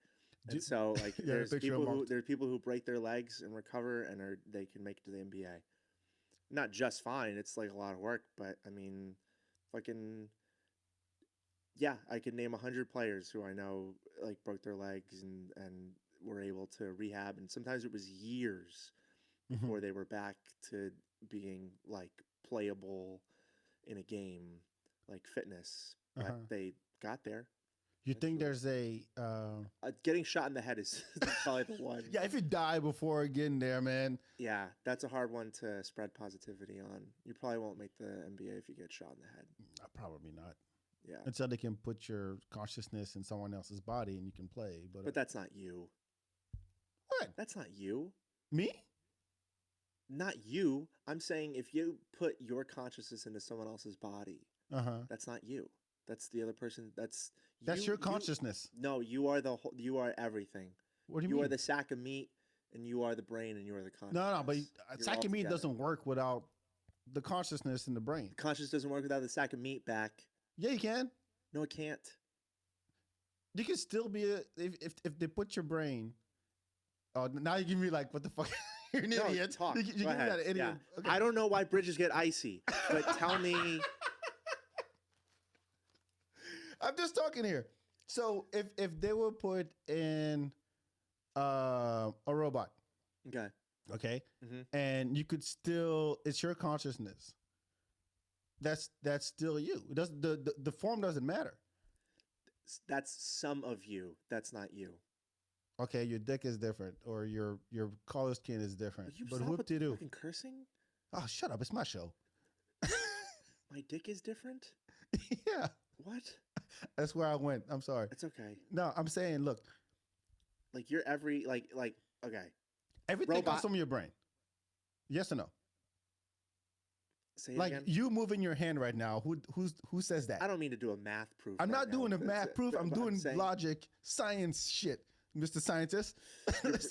And so like Yeah, the picture there's people who break their legs and recover and they can make it to the NBA. Not just fine, it's like a lot of work, but I mean, fucking yeah, I could name 100 players who I know like broke their legs and were able to rehab, and sometimes it was years before they were back to being like playable in a game, like fitness. But they got there. You think there's a getting shot in the head is probably the one. Yeah, if you die before getting there, man. Yeah, that's a hard one to spread positivity on. You probably won't make the NBA if you get shot in the head. Probably not. Yeah. Until they can put your consciousness in someone else's body and you can play. But that's not you. What? That's not you. Me? Not you. I'm saying if you put your consciousness into someone else's body, that's not you. That's the other person. That's your consciousness. No, you are the whole. You are everything. What do you mean? You are the sack of meat, and you are the brain, and you are the consciousness. No, but sack of meat doesn't work without the consciousness in the brain. The consciousness doesn't work without the sack of meat back. Yeah, you can. No, it can't. You can still be if they put your brain. Oh, now you give me like what the fuck? You're an idiot. Talk. You give me that idiot. Yeah. Okay. I don't know why bridges get icy, but tell me. I'm just talking here. So if they were put in a robot, okay, and you could still, it's your consciousness. That's still you. It doesn't the form doesn't matter. That's some of you. That's not you. Okay, your dick is different, or your color skin is different. But what do you do? Fucking cursing? Oh, shut up! It's my show. My dick is different? Yeah. What? That's where I went. I'm sorry. It's okay. No, I'm saying, look. Like you're okay. Everything comes from your brain. Yes or no? Say it like again? You moving your hand right now. Who says that? I don't mean to do a math proof. I'm not doing a math proof. I'm doing logic, science shit, Mr. Scientist.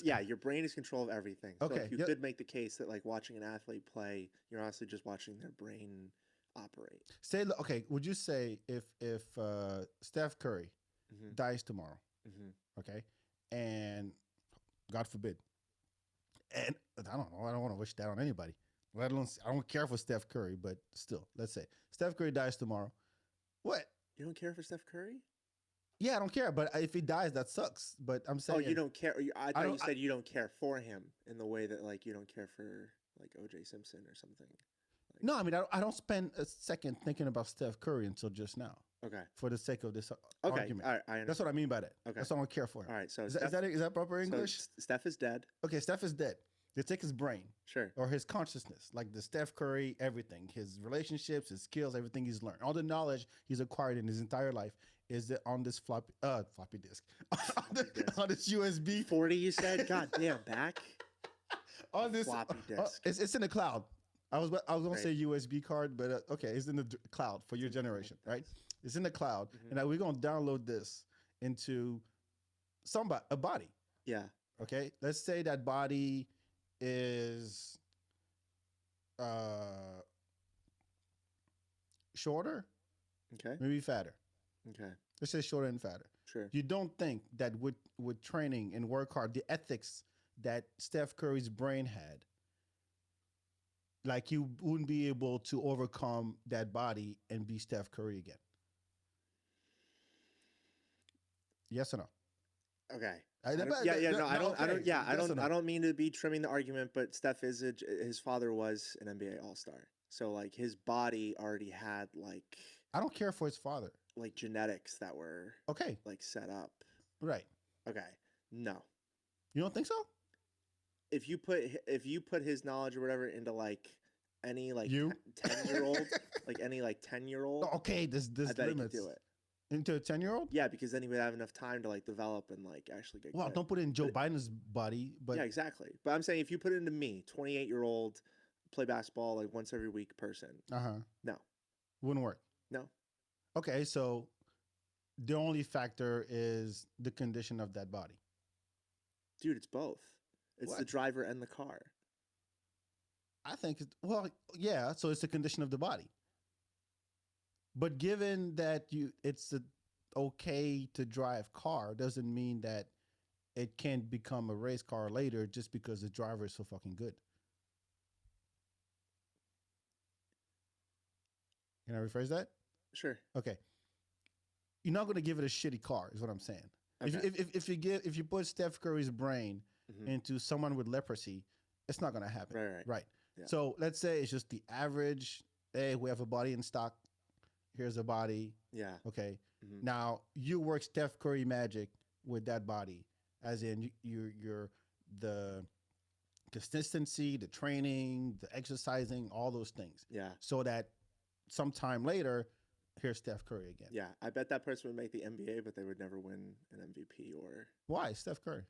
Yeah, your brain is control of everything. So Okay. you could make the case that like watching an athlete play, you're honestly just watching their brain operate. Would you say if Steph Curry dies tomorrow, okay, and God forbid, and I don't know, I don't want to wish that on anybody. Let alone, I don't care for Steph Curry, but still, let's say Steph Curry dies tomorrow. What? You don't care for Steph Curry? Yeah, I don't care. But if he dies, that sucks. But I'm saying, you don't care. I thought you said you don't care for him in the way that like you don't care for like O.J. Simpson or something. Like, no, I mean I don't spend a second thinking about Steph Curry until just now. Okay. For the sake of this argument. All right, that's what I mean by that. Okay. That's what I don't care for him. All right. So is that proper English? So Steph is dead. Okay, Steph is dead. They take his brain. Sure. Or his consciousness, like the Steph Curry, everything, his relationships, his skills, everything he's learned, all the knowledge he's acquired in his entire life is on this floppy disk, on this USB 40. You said, God damn, back on this floppy disk. It's in the cloud. I was gonna say USB card, but okay, it's in the cloud for your generation, right? It's in the cloud, and we're gonna download this into a body. Yeah. Okay. Let's say that body is shorter, okay, maybe fatter. Okay. Let's say shorter and fatter. Sure. You don't think that with training and work hard, the ethics that Steph Curry's brain had, like you wouldn't be able to overcome that body and be Steph Curry again? Yes or no? Okay. I don't mean to be trimming the argument, but Steph his father was an NBA All-Star. So like his body already had like, I don't care for his father. Like genetics that were like set up. Right. Okay. No. You don't think so? if you put his knowledge or whatever into like any like You 10-year-old, like any like 10-year-old, okay? This I bet he could limits do it. into a 10-year-old. Yeah, because then he would have enough time to like develop and like actually get Well, good. don't put it in Joe But Biden's body, but yeah, exactly. But I'm saying if you put it into me, 28-year-old, play basketball like once every week person, no, wouldn't work. no, Okay, so the only factor is the condition of that body. dude, it's both. It's the What? driver and the car. I think well, yeah. So it's the condition of the body. But given that it's okay to drive car, doesn't mean that it can't become a race car later just because the driver is so fucking good. Can I rephrase that? Sure. Okay. You're not going to give it a shitty car, is what I'm saying. Okay. If you put Steph Curry's brain Mhm. into someone with leprosy, it's not going to happen. Right. Yeah. So let's say it's just the average. Hey, we have a body in stock. Here's a body. Yeah. Okay. Mhm. Now you work Steph Curry magic with that body, as in you're the consistency, the training, the exercising, all those things, Yeah. so that sometime later, here's Steph Curry again. Yeah. I bet that person would make the NBA, but they would never win an MVP or. Why Steph Curry?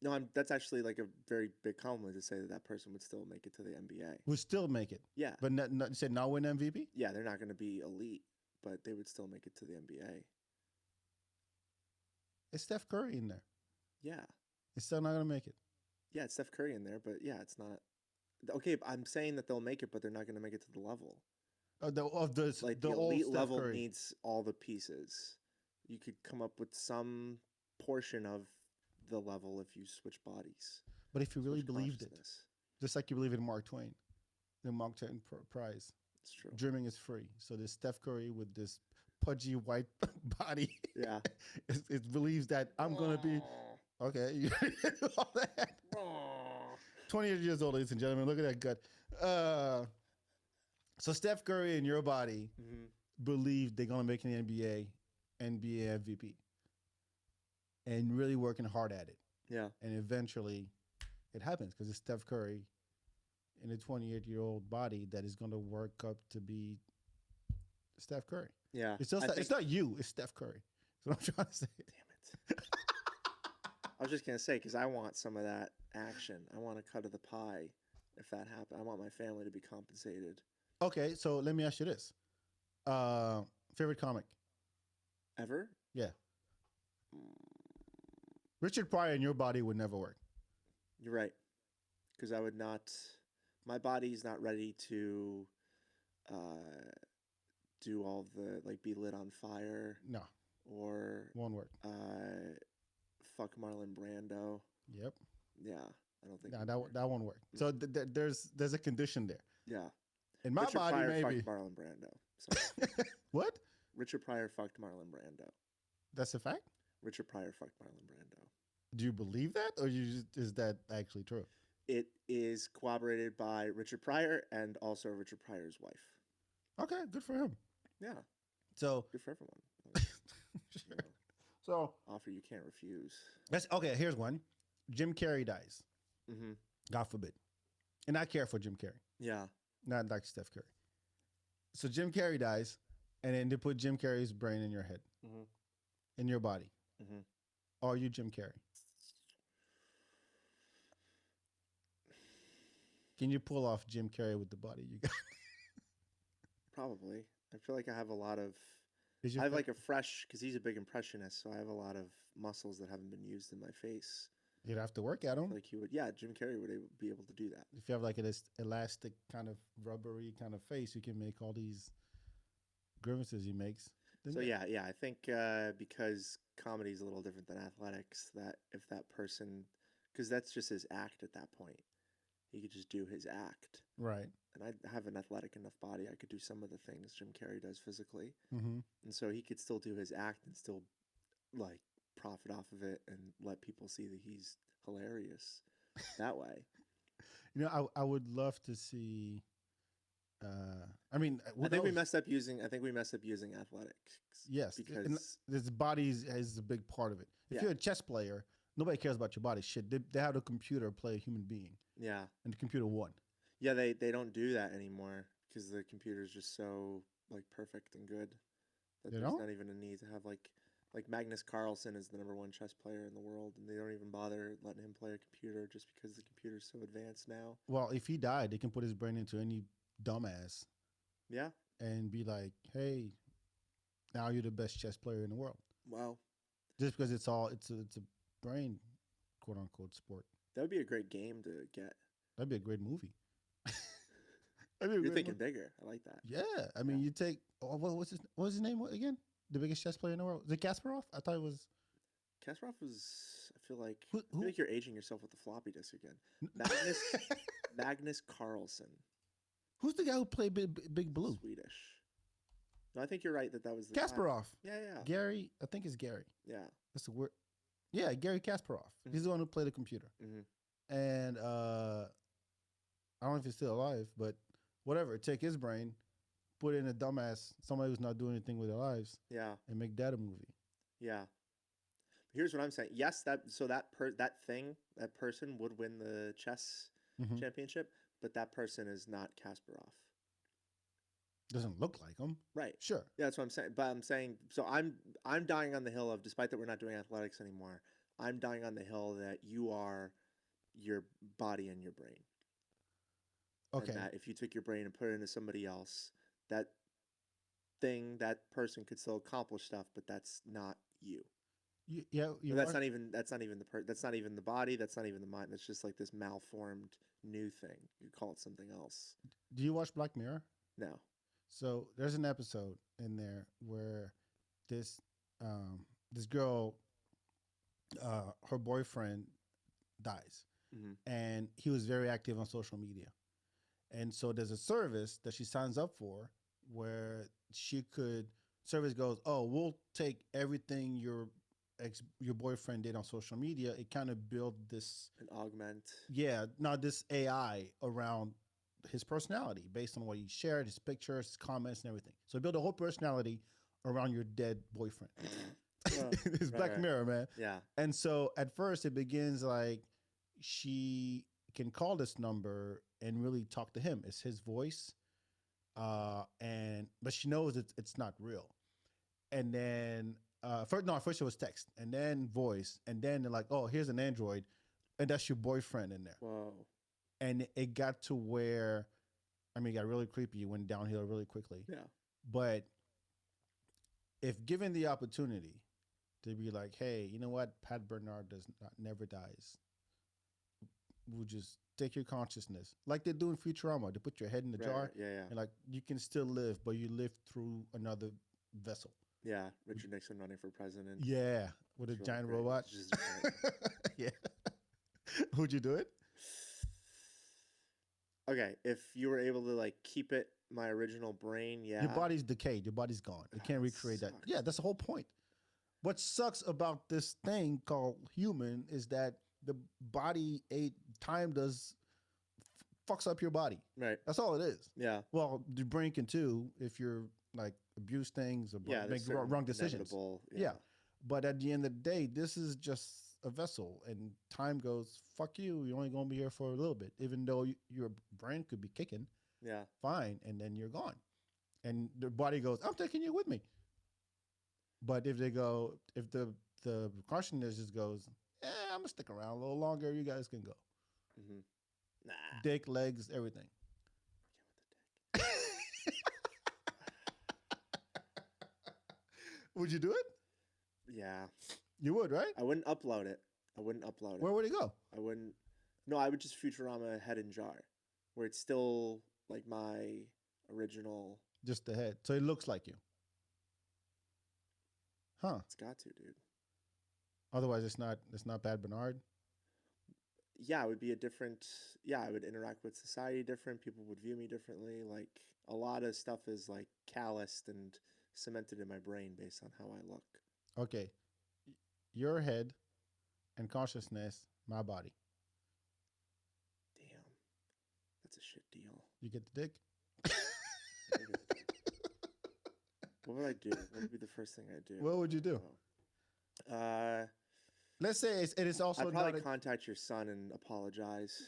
No, that's actually like a very big compliment to say that that person would still make it to the NBA. Would still make it, Yeah. but you said not win MVP. Yeah, they're not going to be elite, but they would still make it to the NBA. It's Steph Curry in there. Yeah. It's still not going to make it. Yeah, it's Steph Curry in there, but yeah, it's not. Okay, I'm saying that they'll make it, but they're not going to make it to the level. Like the old elite Steph level Curry. needs all the pieces. You could come up with some portion of the level if you switch bodies. But if you really Switch believed it, consciousness. just like you believe in Mark Twain, the Mark Twain Prize, It's true. dreaming is free. So this Steph Curry with this pudgy white body, Yeah. it believes that I'm gonna be okay. You do all that. 28 years old, ladies and gentlemen. Look at that gut. So Steph Curry in your body Mhm. believe they're gonna make an NBA MVP, and really working hard at it. Yeah. And eventually it happens because it's Steph Curry in a 28-year-old body that is going to work up to be Steph Curry. Yeah. It's just it's not you, it's Steph Curry. That's what I'm trying to say. Damn it. I was just going to say, because I want some of that action. I want a cut of the pie if that happens. I want my family to be compensated. Okay, so let me ask you this. Favorite comic? Ever? Yeah. Richard Pryor in your body would never work. You're right. Because I would not, my body's not ready to do all the, like, be lit on fire. No. Or Won't work. fuck Marlon Brando. Yep. Yeah. I don't think. No, that won't work. So there's a condition there. Yeah. In my Richard body, Pryor maybe. fucked Marlon Brando. Sorry. What? Richard Pryor fucked Marlon Brando. That's a fact? Richard Pryor fucked Marlon Brando. Do you believe that, or is that actually true? It is corroborated by Richard Pryor and also Richard Pryor's wife. Okay, good for him. Yeah. So Good for everyone. sure. You know, So offer you can't refuse. that's okay. Here's one: Jim Carrey dies. Mm-hmm. God forbid. And I care for Jim Carrey, Yeah. not like Steph Curry. So Jim Carrey dies, and then they put Jim Carrey's brain in your head, Mm-hmm. in your body. Mm-hmm. Are you Jim Carrey? Can you pull off Jim Carrey with the body you got? Probably. I feel like I have a lot of. Is I your have fa- like a fresh, because he's a big impressionist, so I have a lot of muscles that haven't been used in my face. You'd have to work at them. Like he would, yeah, Jim Carrey would be able to do that. If you have like an elastic kind of rubbery kind of face, you can make all these grimaces he makes. So yeah, I think because comedy is a little different than athletics, that if that person, because that's just his act at that point, he could just do his act. Right. And I have an athletic enough body, I could do some of the things Jim Carrey does physically, Mm-hmm. and so he could still do his act and still like profit off of it and let people see that he's hilarious that way. You know, I would love to see. I mean, I think we messed up using athletics. Yes, because this body is a big part of it. If Yeah. you're a chess player, Nobody cares about your body. Shit, they have the computer play a human being, Yeah. and the computer won. Yeah, they don't do that anymore because the computer's just so like perfect and good that You there's know? not even a need to have like Magnus Carlsen is the #1 chess player in the world, and they don't even bother letting him play a computer just because the computer's so advanced now. Well, if he died, they can put his brain into any dumbass Yeah. and be like, "Hey, now you're the best chess player in the world." Wow. Just because it's a brain, quote unquote, sport. That would be a great game to get. That'd be a great movie. That'd be a You're great thinking movie. bigger. I like that. Yeah, I mean, Yeah. you take what was his name again? The biggest chess player in the world. Is it Kasparov? I thought it was Kasparov was. who. I feel like you're aging yourself with the floppy disk again. Magnus Magnus Carlsen, Who's the guy who played Big Blue? Swedish. No, I think you're right that was the guy. Kasparov. Yeah, yeah, Gary, I think it's Gary. yeah. That's the word. Yeah, Gary Kasparov. Mhm. He's the one who played the computer. Mm-hmm. And I don't know if he's still alive, but whatever. Take his brain, put it in a dumbass, somebody who's not doing anything with their lives, Yeah, and make that a movie. yeah. Here's what I'm saying. Yes, that person would win the chess Mhm. championship, but that person is not Kasparov. Doesn't look like him. Right. Sure. Yeah, that's what I'm saying. But I'm saying, so I'm dying on the hill of, despite that we're not doing athletics anymore, I'm dying on the hill that you are your body and your brain. Okay. And that if you took your brain and put it into somebody else, that person could still accomplish stuff, but that's not you. Yeah. But that's not even that's not even the body. That's not even the mind. That's just like this malformed new thing. You call it something else. Do you watch Black Mirror? No. So there's an episode in there where this this girl, her boyfriend dies, Mm-hmm. and he was very active on social media. And so there's a service that she signs up for where service goes, oh, we'll take everything your boyfriend did on social media. It kind of built this, An augment. yeah, now this AI around his personality based on what he shared, his pictures, his comments, and everything. So build a whole personality around your dead boyfriend. It's Black Mirror, man. Yeah. And so at first it begins like she can call this number and really talk to him. It's his voice. But she knows it's not real. And then first it was text and then voice. And then they're like, oh, here's an Android. And that's your boyfriend in there. Whoa. And it got to where, I mean, it got really creepy. It went downhill really quickly. Yeah. But if given the opportunity to be like, hey, you know what? Pat Bernard never dies. We'll just take your consciousness, like they do in Futurama. They put your head in the jar, Yeah, yeah. and like you can still live, but you live through another vessel. Yeah. Richard Nixon running for president. Yeah, with a It's really giant great. robot. It's just great. Yeah. Would you do it? Okay, if you were able to like keep it, my original brain, yeah. Your body's decayed. Your body's gone. You can't recreate that. sucks. Yeah, that's the whole point. What sucks about this thing called human is that the body time does fucks up your body. Right. That's all it is. Yeah. Well, the brain can too if you're like abuse things or Yeah. make there's wrong decisions. inevitable- Yeah. But at the end of the day, this is just a vessel, and time goes, fuck you. You're only going to be here for a little bit, even though your brain could be kicking Yeah. fine, and then you're gone. And the body goes, I'm taking you with me. But if the consciousness just goes, I'm going to stick around a little longer, you guys can go. Mm-hmm. Nah. Dick, legs, everything. Would you do it? Yeah. You would, right? I wouldn't upload it. Where would it go? I wouldn't. No, I would just Futurama head and jar, where it's still like my original. Just the head. So it looks like you. Huh. It's got to, dude. Otherwise, it's not Bad Bernard. Yeah, it would be a different. Yeah, I would interact with society different. People would view me differently. Like a lot of stuff is like calloused and cemented in my brain based on how I look. Okay. Your head and consciousness, my body. Damn, that's a shit deal. You get the dick? What would I do? What would be the first thing I'd do? What would you do? Oh. let's say it is also I'd probably not. contact your son and apologize.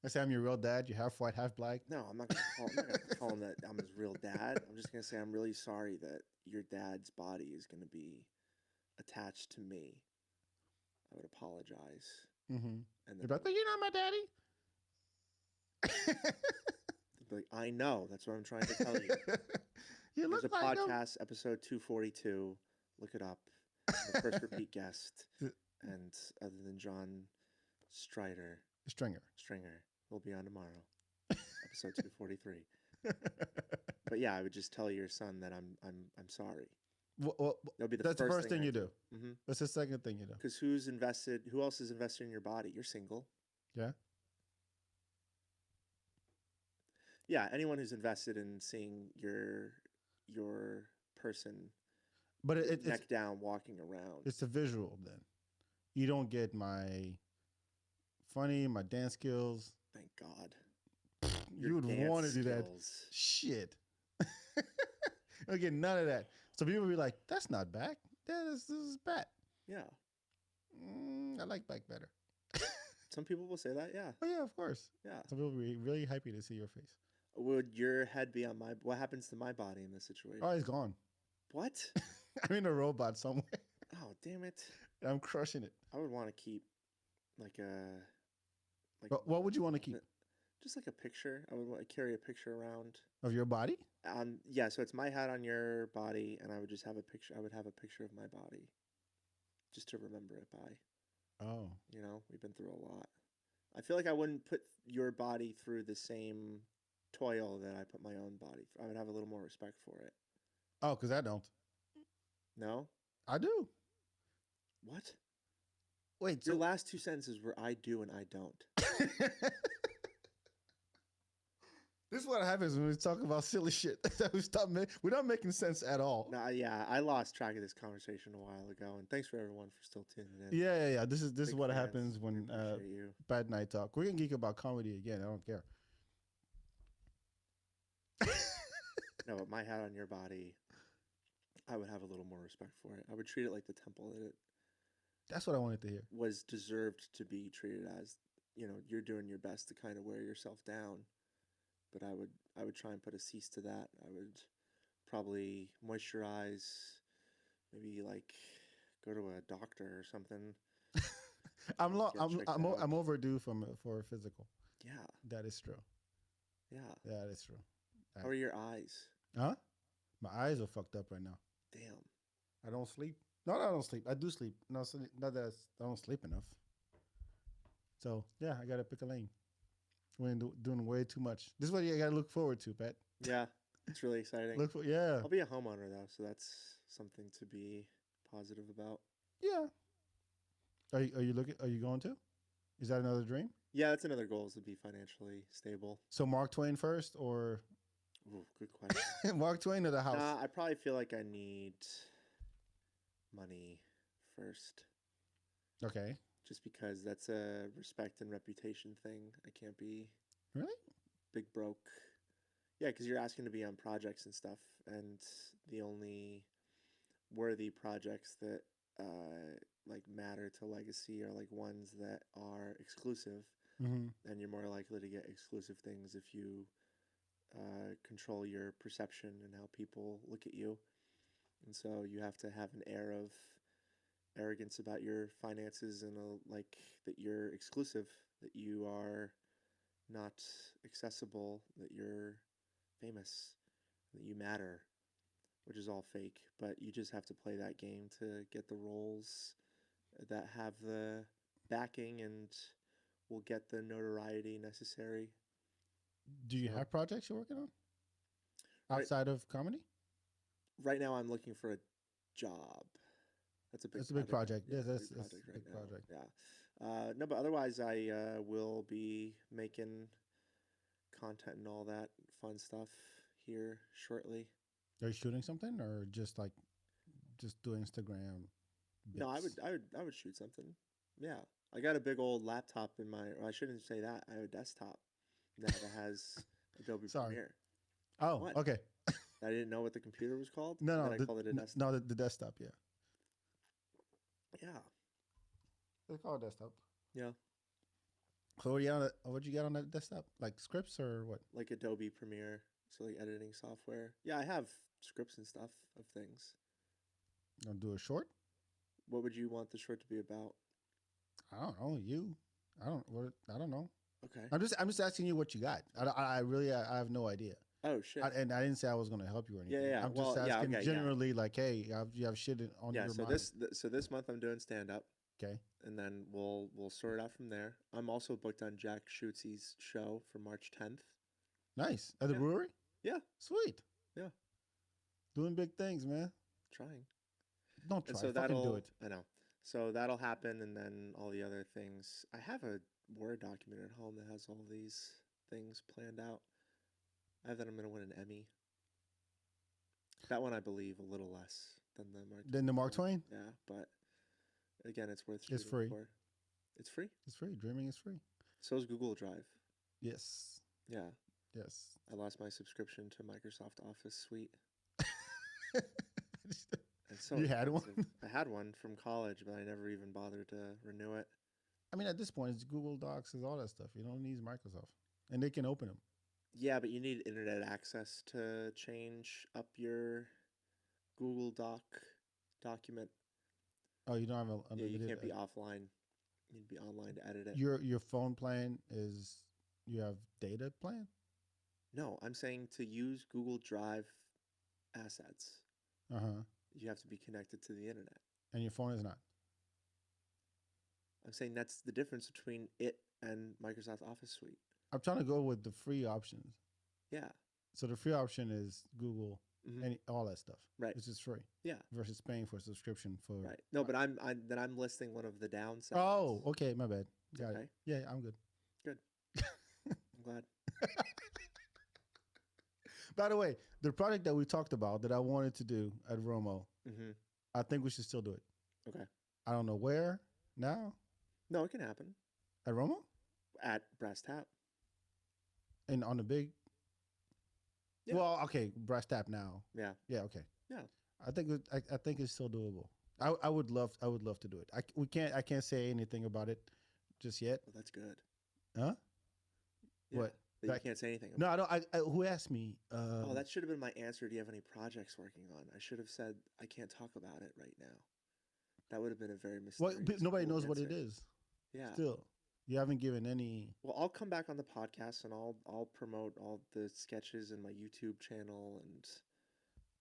Let's say I'm your real dad. You're half white, half black. No, I'm not gonna tell him that I'm his real dad. I'm just gonna say I'm really sorry that your dad's body is gonna be attached to me. I would apologize. Mm-hmm. And You're then like, but you're not my daddy. be like, I know. That's what I'm trying to tell you. You There's look a like him. podcast, episode 242. Look it up. I'm the first repeat guest, and other than John Stringer. Stringer, will be on tomorrow, episode 243. But yeah, I would just tell your son that I'm sorry. That'll be That's the first thing you do. Mm-hmm. That's the second thing you do. Because who else is invested in your body? You're single. Yeah. Yeah, anyone who's invested in seeing your person, But neck down, walking around. it's a visual then. You don't get my my dance skills. Thank God. You would want to do that. Shit. You don't get none of that. So people will be like, that's not back. This is Bat. Yeah. I like back better. Some people will say that, yeah. Oh, yeah, of course. Yeah. Some people will be really happy to see your face. Would your head be on what happens to my body in this situation? Oh, it's gone. What? I'm in a robot somewhere. Oh, damn it. I'm crushing it. I would want to keep like a... What would you want to keep? Just like a picture. I would carry a picture around. Of your body? Yeah, so it's my head on your body, and I would just have a picture. I would have a picture of my body just to remember it by. Oh. You know, we've been through a lot. I feel like I wouldn't put your body through the same toil that I put my own body through. I would have a little more respect for it. Oh, because I don't. No? I do. What? Wait, Your last two sentences were I do and I don't. This is what happens when we talk about silly shit. We're not making sense at all. No, yeah, I lost track of this conversation a while ago, and thanks for everyone for still tuning in. Yeah. This is Big what fans. happens when You. Bad Night Talk. We're gonna geek about comedy again. I don't care. No, but my hat on your body, I would have a little more respect for it. I would treat it like the temple that it That's what I wanted to hear. was deserved to be treated as. You know, you're doing your best to kind of wear yourself down, but I would try and put a cease to that. I would probably moisturize, maybe like go to a doctor or something. I'm overdue for a physical. Yeah, That is true. yeah. That is true. How are your eyes? Huh? My eyes are fucked up right now. Damn. I don't sleep. No, I don't sleep. I do sleep. No, not that I don't sleep enough. So yeah, I gotta pick a lane. We're doing way too much. This is what you gotta look forward to, Pat. Yeah, it's really exciting. Yeah, I'll be a homeowner though, so that's something to be positive about. yeah. Are you looking? Are you going to? Is that another dream? Yeah, that's another goal is to be financially stable. So Mark Twain first, or Ooh, good question. Mark Twain or the house? I probably feel like I need money first. Okay. Just because that's a respect and reputation thing. I can't be Really? big broke. Yeah, because you're asking to be on projects and stuff, and the only worthy projects that like matter to legacy are like ones that are exclusive, Mm-hmm. and you're more likely to get exclusive things if you control your perception and how people look at you. And so you have to have an air of arrogance about your finances and like that you're exclusive, that you are not accessible, that you're famous, that you matter, which is all fake. But you just have to play that game to get the roles that have the backing and will get the notoriety necessary. Do you have projects you're working on outside of comedy? Right now, I'm looking for a job. That's a big project. Yeah, Yes, that's big project a right big now. project. Yeah. No, but otherwise, I will be making content and all that fun stuff here shortly. Are you shooting something or just do Instagram? No, I would shoot something. Yeah, I got a big old laptop in my. Or I shouldn't say that. I have a desktop now that has Adobe Sorry. Premiere. Oh, What? okay. I didn't know what the computer was called. No, I called it a desktop. no, the desktop. Yeah. Yeah. It's called desktop. Yeah, So what you got on that desktop? Like scripts or what? like Adobe Premiere, so like editing software. Yeah, I have scripts and stuff of things. Gonna do a short? What would you want the short to be about? I don't know. You? I don't know. Okay. I'm just asking you what you got. I really I have no idea. Oh shit. And I didn't say I was going to help you or anything. Yeah. I'm Well, just yeah. asking Okay. generally, like, hey, you have shit on Yeah. your So mind. this month I'm doing stand up, Okay. and then we'll sort it out from there. I'm also booked on Jack Schuetze's show for March 10th. Nice. At the Yeah. brewery? Yeah. Sweet. Yeah. Doing big things, man. Trying. Don't And try. so Fucking do it. I know. So that'll happen, and then all the other things. I have a Word document at home that has all these things planned out. I have that I'm going to win an Emmy. That one I believe a little less than the Mark. Then the Mark Twain? Yeah, but again, it's worth. It's free. For. It's free. It's free. Dreaming is free. So is Google Drive. Yes. Yeah. Yes. I lost my subscription to Microsoft Office Suite. And so you had one? I had one from college, but I never even bothered to renew it. I mean, at this point, it's Google Docs, is all that stuff. You don't need Microsoft, and they can open them. Yeah, but you need internet access to change up your Google document. Oh, you don't have a Yeah, you can't be offline. You need to be online to edit it. Your phone plan is you have data plan? No, I'm saying to use Google Drive assets, you have to be connected to the internet. And your phone is not. I'm saying that's the difference between it and Microsoft Office Suite. I'm trying to go with the free options. Yeah. So the free option is Google and all that stuff. Right. It's just free. Yeah. Versus paying for a subscription for. Right. No, but I'm listing one of the downsides. Oh, okay. My bad. Got Okay. it. Yeah, I'm good. Good. I'm glad. By the way, the project that we talked about that I wanted to do at Romo, I think we should still do it. Okay. I don't know where now. No, it can happen. At Romo? At Brass Tap. And on the big. Yeah. Well, okay, Brass Tap now. Yeah. Yeah. Okay. Yeah. I think it's still doable. I would love to do it. I can't say anything about it just yet. Well, that's good. Huh? Yeah. What? That you can't say anything about. No, I don't. Who asked me? Oh, that should have been my answer. Do you have any projects working on? I should have said I can't talk about it right now. That would have been a very mysterious. Well, nobody knows answer. what it is. Yeah. Still, you haven't given any. Well, I'll come back on the podcast and I'll promote all the sketches in my YouTube channel and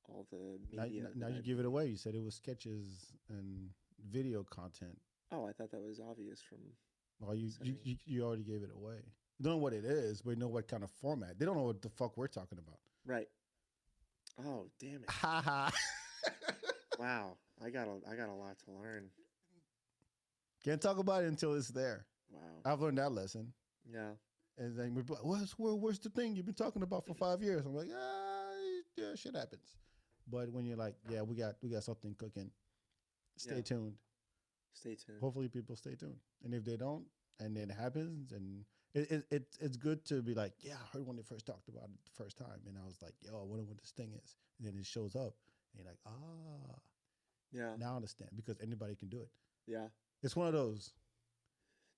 all the media. Now you give it away. You said it was sketches and video content. Oh, I thought that was obvious from. Well, you already gave it away. You don't know what it is, but you know what kind of format. They don't know what the fuck we're talking about. Right. Oh, damn it. Ha ha. Wow. I got a lot to learn. Can't talk about it until it's there. Wow. I've learned that lesson. Yeah. And then we're like, where's the thing you've been talking about for 5 years? I'm like, yeah, shit happens. But when you're like, yeah, we got something cooking. Stay tuned. Stay tuned. Hopefully people stay tuned. And if they don't, and it happens, and it's good to be like, yeah, I heard when they first talked about it the first time, and I was like, yo, I wonder what this thing is. And then it shows up, and you're like, yeah, now I understand, because anybody can do it. Yeah, it's one of those.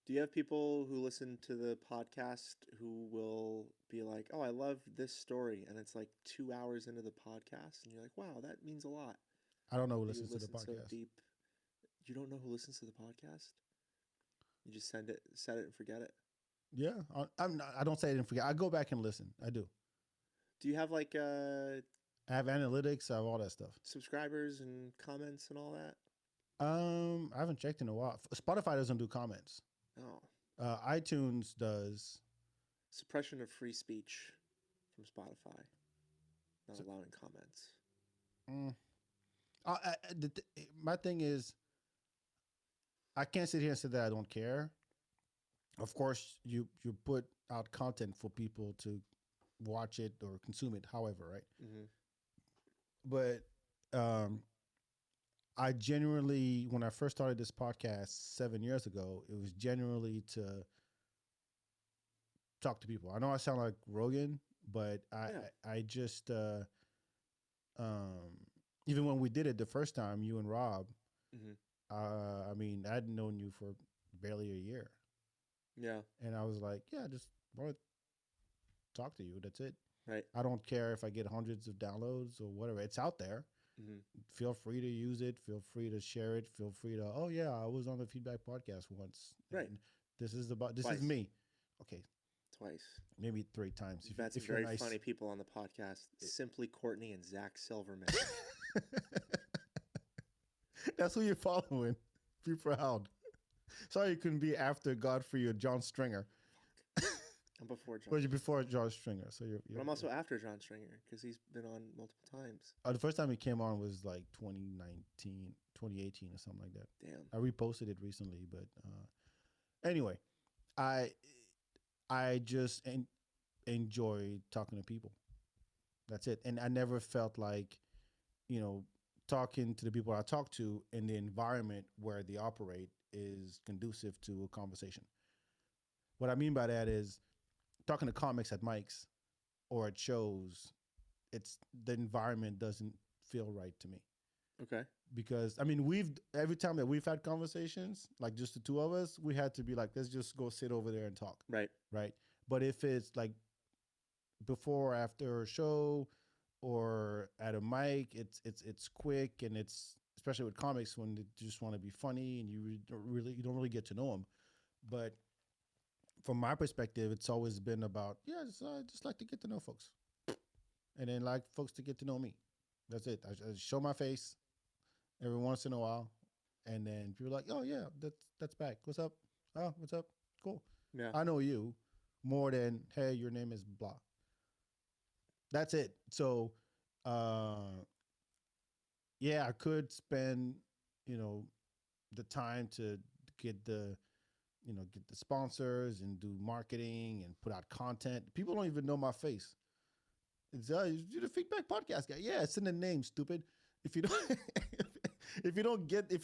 Do you have people who listen to the podcast who will be like, oh, I love this story, and it's like 2 hours into the podcast, and you're like, wow, that means a lot. I don't know who listens to the podcast. So deep. You don't know who listens to the podcast? You just set it and forget it. Yeah, I don't say it and forget. I go back and listen. I do. Do you have like I have analytics. I have all that stuff. Subscribers and comments and all that. I haven't checked in a while. Spotify doesn't do comments. Oh. iTunes does. Suppression of free speech from Spotify. Not allowing comments. My thing is, I can't sit here and say that I don't care. Of course, you put out content for people to watch it or consume it, however, right? But I genuinely, when I first started this podcast 7 years ago, it was genuinely to talk to people. I know I sound like Rogan, but I just even when we did it the first time, you and Rob, I mean, I'd known you for barely a year. Yeah. And I was like, yeah, I just want to talk to you. That's it. Right. I don't care if I get hundreds of downloads or whatever. It's out there. Mm-hmm. Feel free to use it. Feel free to share it. Feel free to, oh yeah, I was on the FeedBak podcast once. Right. And this is Twice. me. Okay, Twice. maybe 3 times. You've had some If you're very nice. funny people on the podcast. Simply Courtney and Zach Silverman. That's who you're following. Be proud. Sorry you couldn't be after Godfrey or John Stringer. I'm before John. Well, you're before John Stringer. So But I'm also after John Stringer because he's been on multiple times. the first time he came on was like 2019, 2018 or something like that. Damn. I reposted it recently, but anyway, I just enjoy talking to people. That's it. And I never felt like, talking to the people I talk to in the environment where they operate is conducive to a conversation. What I mean by that is talking to comics at mics or at shows, it's the environment doesn't feel right to me. Okay. Because I mean, every time that we've had conversations, like just the two of us, we had to be like, let's just go sit over there and talk. Right. Right. But if it's like before or after a show or at a mic, it's quick, and it's especially with comics when they just want to be funny and you don't really get to know them. But from my perspective, it's always been about I just like to get to know folks, and then like folks to get to know me. That's it. I show my face every once in a while, and then people are like, oh yeah, that's back. What's up? Oh, what's up? Cool. Yeah. I know you more than hey, your name is blah. That's it. So, yeah, I could spend, the time to get the, get the sponsors and do marketing and put out content. People don't even know my face. It's you're the FeedBak podcast guy. Yeah, it's in the name, stupid. If you don't, if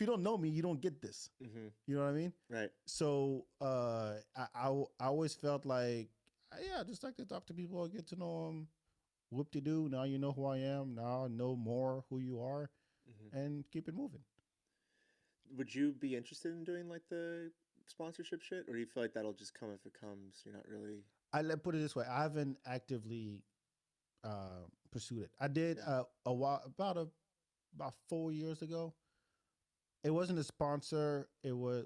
you don't know me, you don't get this. Mm-hmm. You know what I mean? Right. So, I always felt like, I just like to talk to people, get to know them. Whoop de doo. Now you know who I am. Now I know more who you are, Mm-hmm. and keep it moving. Would you be interested in doing like the sponsorship shit, or do you feel like that'll just come if it comes? You're not really. Put it this way: I haven't actively pursued it. I did a while about 4 years ago. It wasn't a sponsor. It was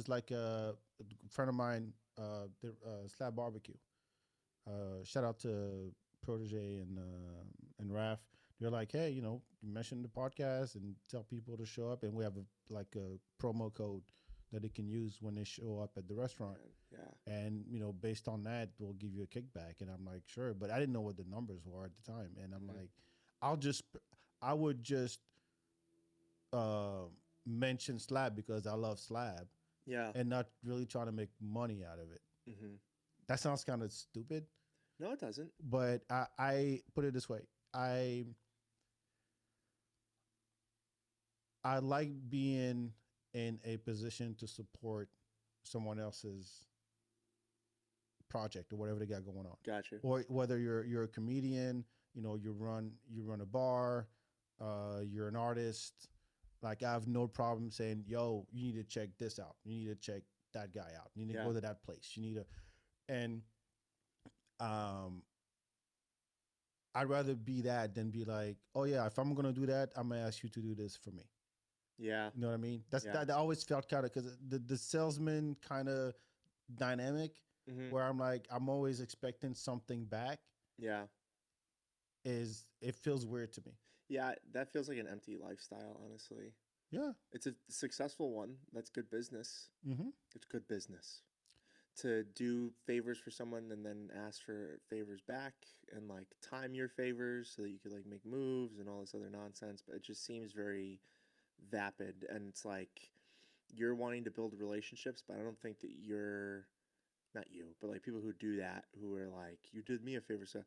like a friend of mine, the Slab Barbecue. Shout out to Protege and Raf. They're like, hey, you mention the podcast and tell people to show up, and we have a promo code that they can use when they show up at the restaurant. Yeah. And based on that, we'll give you a kickback. And I'm like, sure, but I didn't know what the numbers were at the time. And I'm like, I would just mention Slab because I love Slab. Yeah. And not really trying to make money out of it. Mm-hmm. That sounds kind of stupid. No, it doesn't. But I put it this way. I like being in a position to support someone else's project or whatever they got going on. Gotcha. Or whether you're a comedian, you run a bar, you're an artist. Like I have no problem saying, yo, you need to check this out. You need to check that guy out. You need to go to that place. You need to, and I'd rather be that than be like, oh yeah, if I'm gonna do that, I'm gonna ask you to do this for me. Yeah. You know what I mean? That always felt kind of because the salesman kind of dynamic where I'm like, I'm always expecting something back. Yeah. It feels weird to me. Yeah, that feels like an empty lifestyle, honestly. Yeah. It's a successful one. That's good business. Mm-hmm. It's good business. To do favors for someone and then ask for favors back and like time your favors so that you could like make moves and all this other nonsense. But it just seems very vapid. And it's like you're wanting to build relationships, but I don't think that not you, but like people who do that, who are like, you did me a favor. So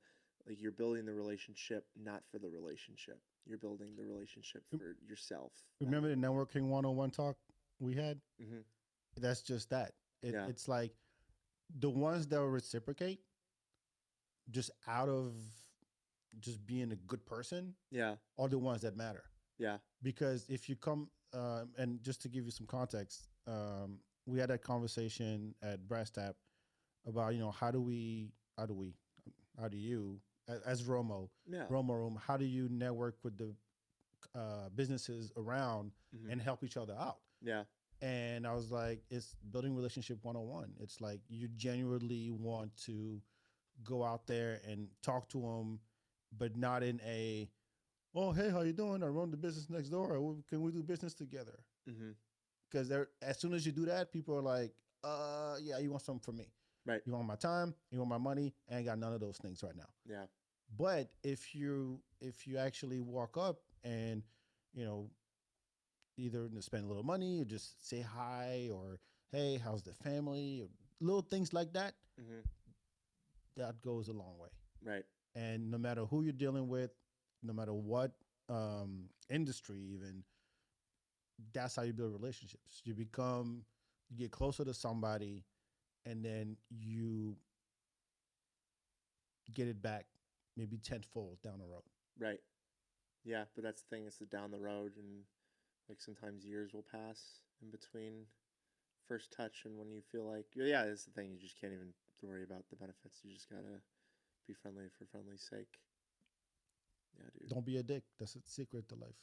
like you're building the relationship, not for the relationship. You're building the relationship for yourself. Remember the networking 101 talk we had? Mm-hmm. That's just that. It's like the ones that will reciprocate just out of just being a good person are the ones that matter. Yeah. Because if you come, and just to give you some context, we had that conversation at Brass Tap about, how do we, how do you, as Yeah. Romo Room, how do you network with the businesses around Hmm. and help each other out? Yeah. And I was like, it's building relationship 101. It's like you genuinely want to go out there and talk to them, but not in a, oh, hey, how you doing? I run the business next door. Can we do business together? Hmm. Because as soon as you do that, people are like, yeah, you want something from me. Right. You want my time, you want my money. I ain't got none of those things right now. Yeah. But if you actually walk up and, you know, either spend a little money or just say hi or hey, how's the family? Or little things like that, Hmm. that goes a long way. Right. And no matter who you're dealing with, no matter what industry, even, that's how you build relationships. You get closer to somebody, and then you get it back maybe tenfold down the road. Right. Yeah. But that's the thing. It's the down the road, and like sometimes years will pass in between first touch and when you feel like, yeah, that's the thing. You just can't even worry about the benefits. You just gotta be friendly for friendly's sake. Yeah, dude. Don't be a dick. That's a secret to life.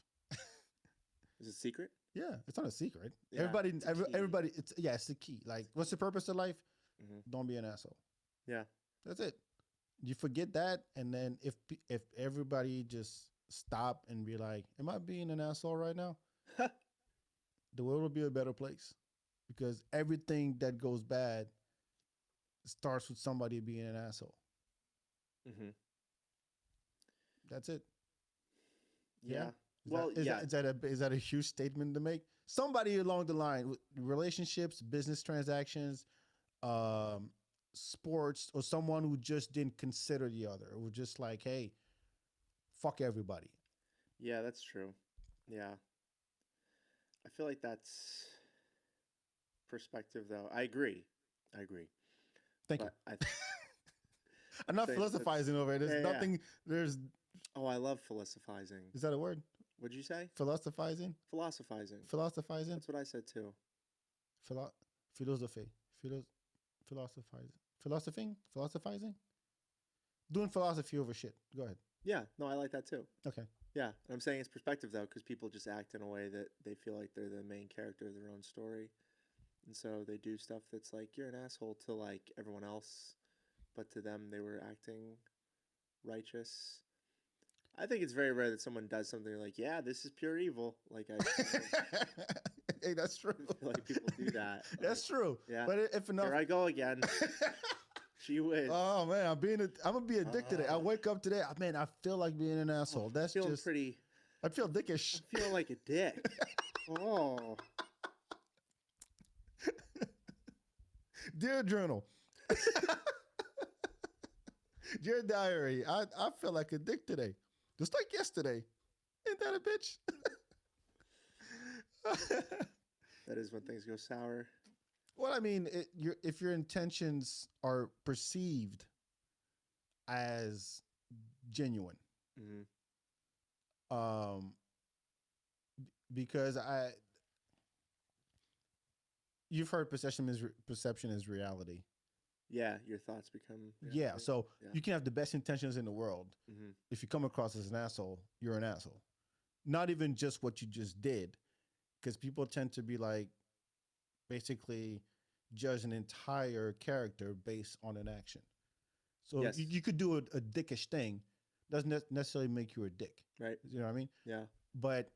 Is it secret? Yeah, it's not a secret. Yeah. It's a key. Everybody, it's the key. Like, what's the purpose of life? Hmm. Don't be an asshole. Yeah. That's it. You forget that, and then if everybody just stop and be like, "Am I being an asshole right now?" The world will be a better place, because everything that goes bad starts with somebody being an asshole. Hmm. That's it. Yeah. Yeah. Well, yeah. Is that a huge statement to make? Somebody along the line, relationships, business transactions, um, sports, or someone who just didn't consider the other, who just like, hey, fuck everybody. Yeah, that's true. Yeah. I feel like that's perspective, though. I agree. I agree. Thank you. But I I'm not think that's, philosophizing over it. There's yeah, yeah. nothing. There's Oh, I love philosophizing. Is that a word? What'd you say? Philosophizing. Philosophizing. Philosophizing. That's what I said too. Philo- philosophy. Philosophizing. Philosophizing. Doing philosophy over shit. Go ahead. Yeah, no, I like that too. Okay. Yeah, and I'm saying it's perspective though, because people just act in a way that they feel like they're the main character of their own story, and so they do stuff that's like you're an asshole to like everyone else, but to them they were acting righteous. I think it's very rare that someone does something like, yeah, this is pure evil. Like Hey, that's true. I feel like people do that. That's true. Yeah. But if enough, Here I go again. Gee whiz. oh man, I'm gonna be a dick today. I wake up today, man. I feel like being an asshole. Oh, That's feeling just pretty. I feel dickish. I'm feeling like a dick. Oh. Dear journal, dear diary, I feel like a dick today, just like yesterday. Ain't that a bitch? That is when things go sour. Well, I mean, if your intentions are perceived as genuine, Hmm. um, because you've heard perception is reality. Yeah, your thoughts become Yeah, reality. so Yeah. you can have the best intentions in the world. Hmm. If you come across as an asshole, you're an asshole. Not even just what you just did, because people tend to be like, basically judge an entire character based on an action. So Yes. you could do a dickish thing, doesn't necessarily make you a dick. Right. You know what I mean? Yeah. But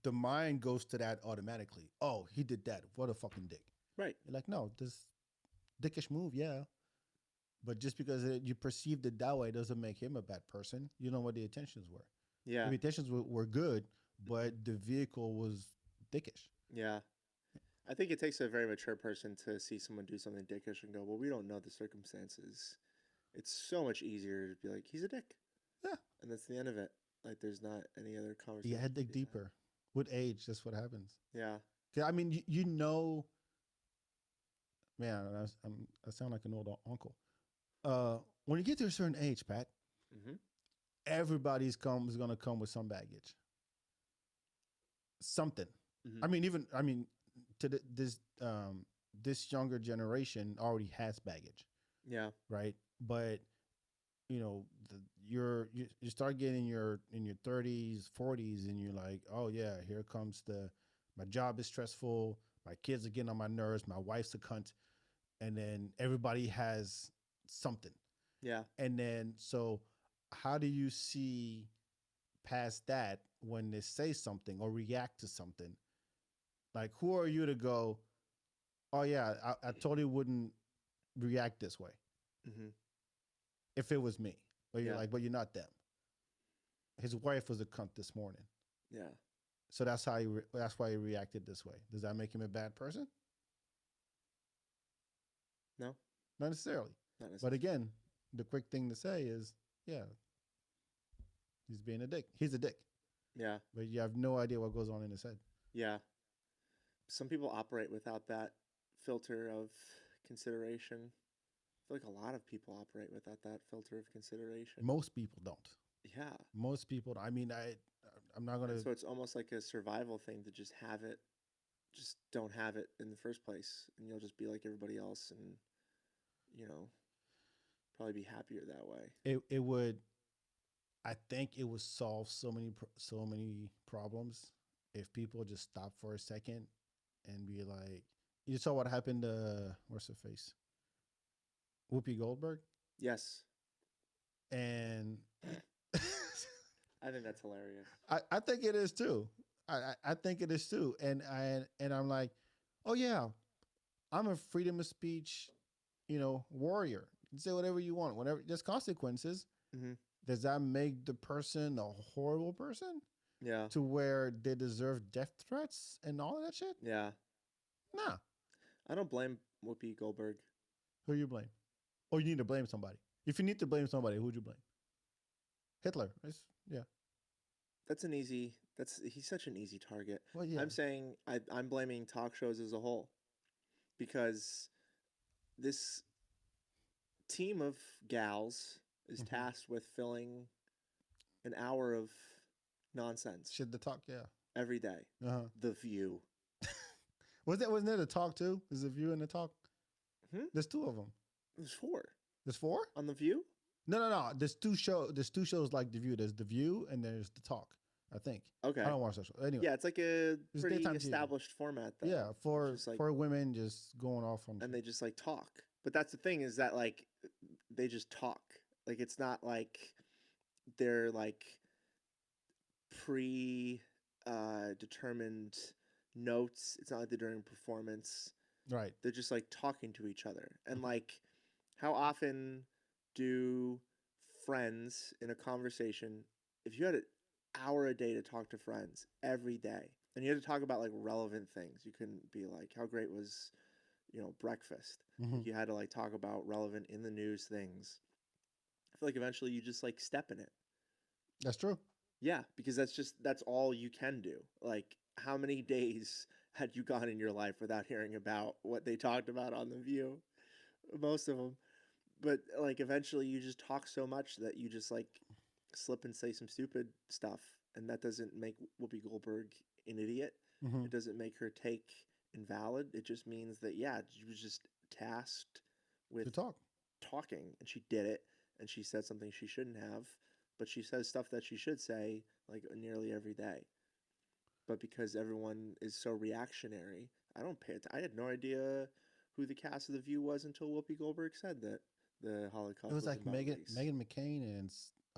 the mind goes to that automatically. Oh, he did that. What a fucking dick. Right. You're like, no, this dickish move, yeah. But just because you perceived it that way doesn't make him a bad person. You know what the intentions were. Yeah. The intentions were good, but the vehicle was dickish. Yeah. I think it takes a very mature person to see someone do something dickish and go, well, we don't know the circumstances. It's so much easier to be like, he's a dick. Yeah. And that's the end of it. Like, there's not any other conversation. You had to dig deeper. With age, that's what happens. Yeah. I mean, you know, man, I sound like an old uncle. When you get to a certain age, Pat, Mm-hmm. everybody's is going to come with some baggage. Something. Mm-hmm. I mean, this younger generation already has baggage, Yeah. right? But you know, you start getting in your 30s, 40s, and you're like, oh yeah, here comes the my job is stressful, my kids are getting on my nerves, my wife's a cunt, and then everybody has something, Yeah. and then so how do you see past that when they say something or react to something? Like, who are you to go? Oh yeah, I totally wouldn't react this way Hmm. if it was me. But you're Yeah. like, but you're not them. His wife was a cunt this morning, Yeah. so that's how that's why he reacted this way. Does that make him a bad person? No, Not necessarily. not But necessarily. again, the quick thing to say is, yeah, he's being a dick. He's a dick, Yeah. but you have no idea what goes on in his head. Yeah. Some people operate without that filter of consideration. I feel like a lot of people operate without that filter of consideration. Most people don't. Yeah. Most people. I mean, I'm not And gonna. so it's almost like a survival thing to just have it, just don't have it in the first place. And you'll just be like everybody else and, you know, probably be happier that way. It would. I think it would solve so many problems if people just stop for a second and be like, you saw what happened to what's her face, Whoopi Goldberg, Yes. and I think that's hilarious. I think it is too. I think it is too, and I'm like, oh yeah, I'm a freedom of speech, warrior. You can say whatever you want. Whatever, there's consequences. Hmm. Does that make the person a horrible person Yeah. to where they deserve death threats and all of that shit? Yeah. Nah. I don't blame Whoopi Goldberg. Who you blame? Or you need to blame somebody. If you need to blame somebody, who'd you blame? Hitler. Yeah. He's such an easy target. Well, yeah. I'm saying I'm blaming talk shows as a whole because this team of gals is Mhm. tasked with filling an hour of nonsense Shit, the talk. Yeah. every day. Uh-huh. The View. Wasn't there the talk too? Is the View and the talk? Hmm? There's two of them. There's 4 There's 4? on The View. No. There's two shows like the View. There's the View and there's the talk. I think. Okay. I don't watch that show. Anyway. Yeah, it's like a It's pretty daytime TV. established format. Though. Yeah, for It's just like, for women just going off on. and they just like talk. But that's the thing is that like they just talk. Like it's not like they're like pre determined notes. It's not like they're doing performance. Right. They're just like talking to each other. And like how often do friends in a conversation, if you had an hour a day to talk to friends every day and you had to talk about like relevant things, you couldn't be like, how great was, breakfast? Mhm. You had to like talk about relevant in the news things. I feel like eventually you just like step in it. That's true. Yeah, because that's all you can do. Like how many days had you gone in your life without hearing about what they talked about on The View? Most of them. But like eventually you just talk so much that you just like slip and say some stupid stuff, and that doesn't make Whoopi Goldberg an idiot. Mhm. It doesn't make her take invalid. It just means that yeah, she was just tasked To with talk. talking, and she did it, and she said something she shouldn't have, but she says stuff that she should say like nearly every day. But because everyone is so reactionary, I don't pay it. I had no idea who the cast of The View was until Whoopi Goldberg said that the Holocaust It was like about race. Megan McCain and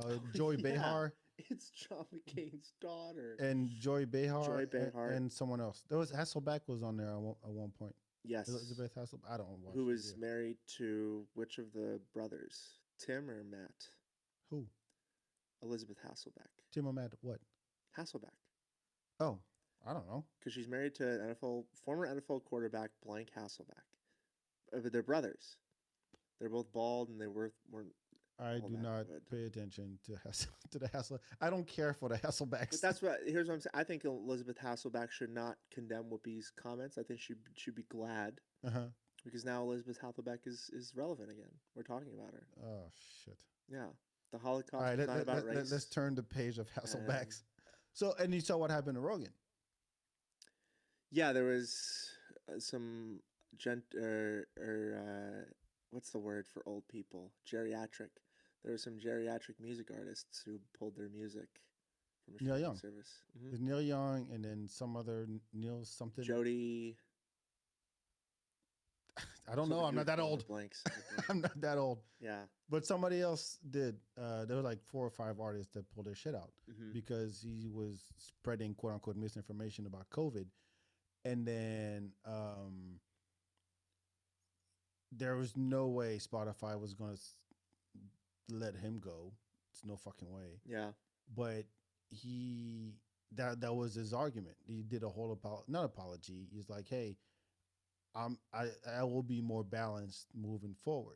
Oh, Joy yeah. Behar It's John McCain's daughter. and Joy Behar Joy Behar. and someone else. There was Hasselbeck was on there at one point. Yes. Elizabeth Hasselbeck. I don't watch. Who was yeah. married to which of the brothers? Tim or Matt? Who? Elizabeth Hasselbeck. Tim or Matt? What? Hasselbeck. Oh, I don't know. Because she's married to an former NFL quarterback blank Hasselbeck. But they're brothers. They're both bald and they weren't. I do not pay attention to the Hassel. I don't care for the Hasselbecks. But here's what I'm saying. I think Elizabeth Hasselbeck should not condemn Whoopi's comments. I think she should be glad because now Elizabeth Hasselbeck is relevant again. We're talking about her. Oh shit! Yeah, the Holocaust All right, is not about race. Let's turn the page of Hasselbecks. And you saw what happened to Rogan. Yeah, there was some what's the word for old people? Geriatric. There were some geriatric music artists who pulled their music from a Neil streaming Young. service. There's Neil Young, and then some other Neil something. Jody. I don't know. I'm You're not that drawing old. a blank. So I'm not that old. yeah. But somebody else did. There were like 4 or 5 artists that pulled their shit out Mm-hmm. because he was spreading quote unquote misinformation about COVID. And then there was no way Spotify was going to let him go. It's no fucking way. Yeah. But he that was his argument. He did a whole not apology. He's like, hey, I will be more balanced moving forward.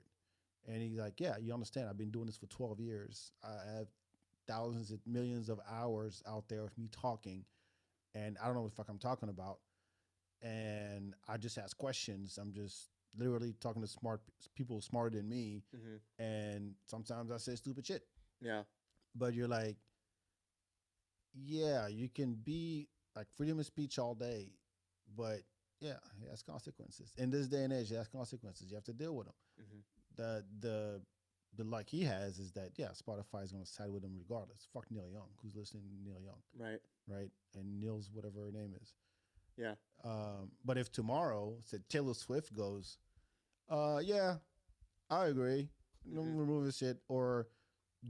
And he's like, yeah, you understand. I've been doing this for 12 years. I have thousands and millions of hours out there of me talking, and I don't know what the fuck I'm talking about. And I just ask questions. I'm just literally talking to smart people smarter than me. Mm-hmm. And sometimes I say stupid shit. Yeah. But you're like, yeah, you can be like freedom of speech all day, but yeah, it has consequences. In this day and age, it has consequences. You have to deal with them. Mm-hmm. The like he has is that yeah, Spotify is going to side with him regardless. Fuck Neil Young, who's listening to Neil Young, Right. right? And Neil's whatever her name is. Yeah. But if tomorrow, said Taylor Swift goes, yeah, I agree, Mm-hmm. remove this shit, or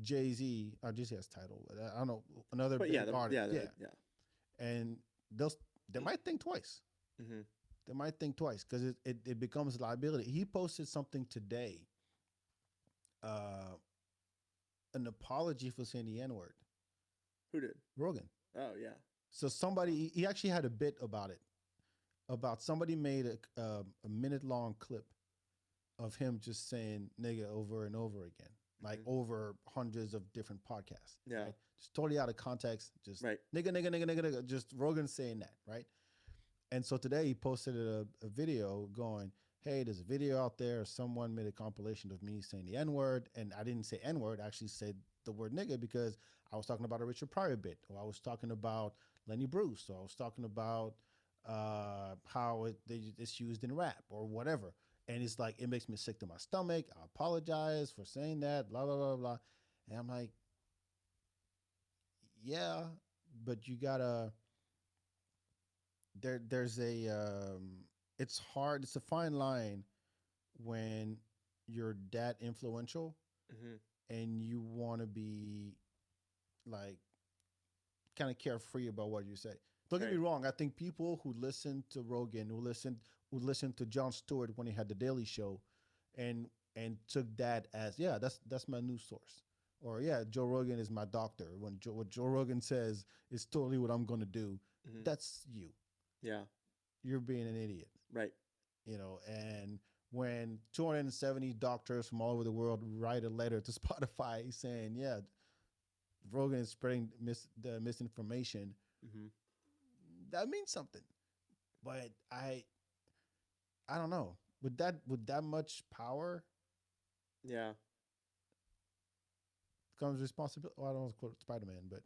Jay-Z, Jay-Z has title. I don't know, another But big yeah, artist, yeah, yeah. and they might think twice. Mm-hmm. They might think twice because it becomes a liability. He posted something today, uh, an apology for saying the N word. Who did? Rogan. Oh yeah. So somebody he actually had a bit about it. About somebody made a minute long clip of him just saying nigga over and over again, like Mm-hmm. over hundreds of different podcasts. Yeah. Right? Just totally out of context. Just Right. nigga, nigga, nigga, nigga, nigga. Just Rogan saying that, right? And so today he posted a video going, hey, there's a video out there. Someone made a compilation of me saying the N word. And I didn't say N word. I actually said the word nigga because I was talking about a Richard Pryor bit, or I was talking about Lenny Bruce, or I was talking about how it's used in rap or whatever. And it's like, it makes me sick to my stomach. I apologize for saying that, blah, blah, blah, blah. And I'm like, yeah, but you gotta, there's a it's hard, it's a fine line when you're that influential Mm-hmm. and you want to be like kind of carefree about what you say. Don't get me Right. wrong, I think people who listen to Rogan, who listened to Jon Stewart when he had the Daily Show and took that as yeah, that's my news source, or yeah, Joe Rogan is my doctor, when what Joe Rogan says is totally what I'm going to do. Mm-hmm. That's you. Yeah. You're being an idiot. Right. And when 270 doctors from all over the world write a letter to Spotify saying, yeah, Rogan is spreading the misinformation, Mm-hmm. that means something. But I don't know. With that much power Yeah. comes responsibility. Well, I don't want to quote Spider-Man, but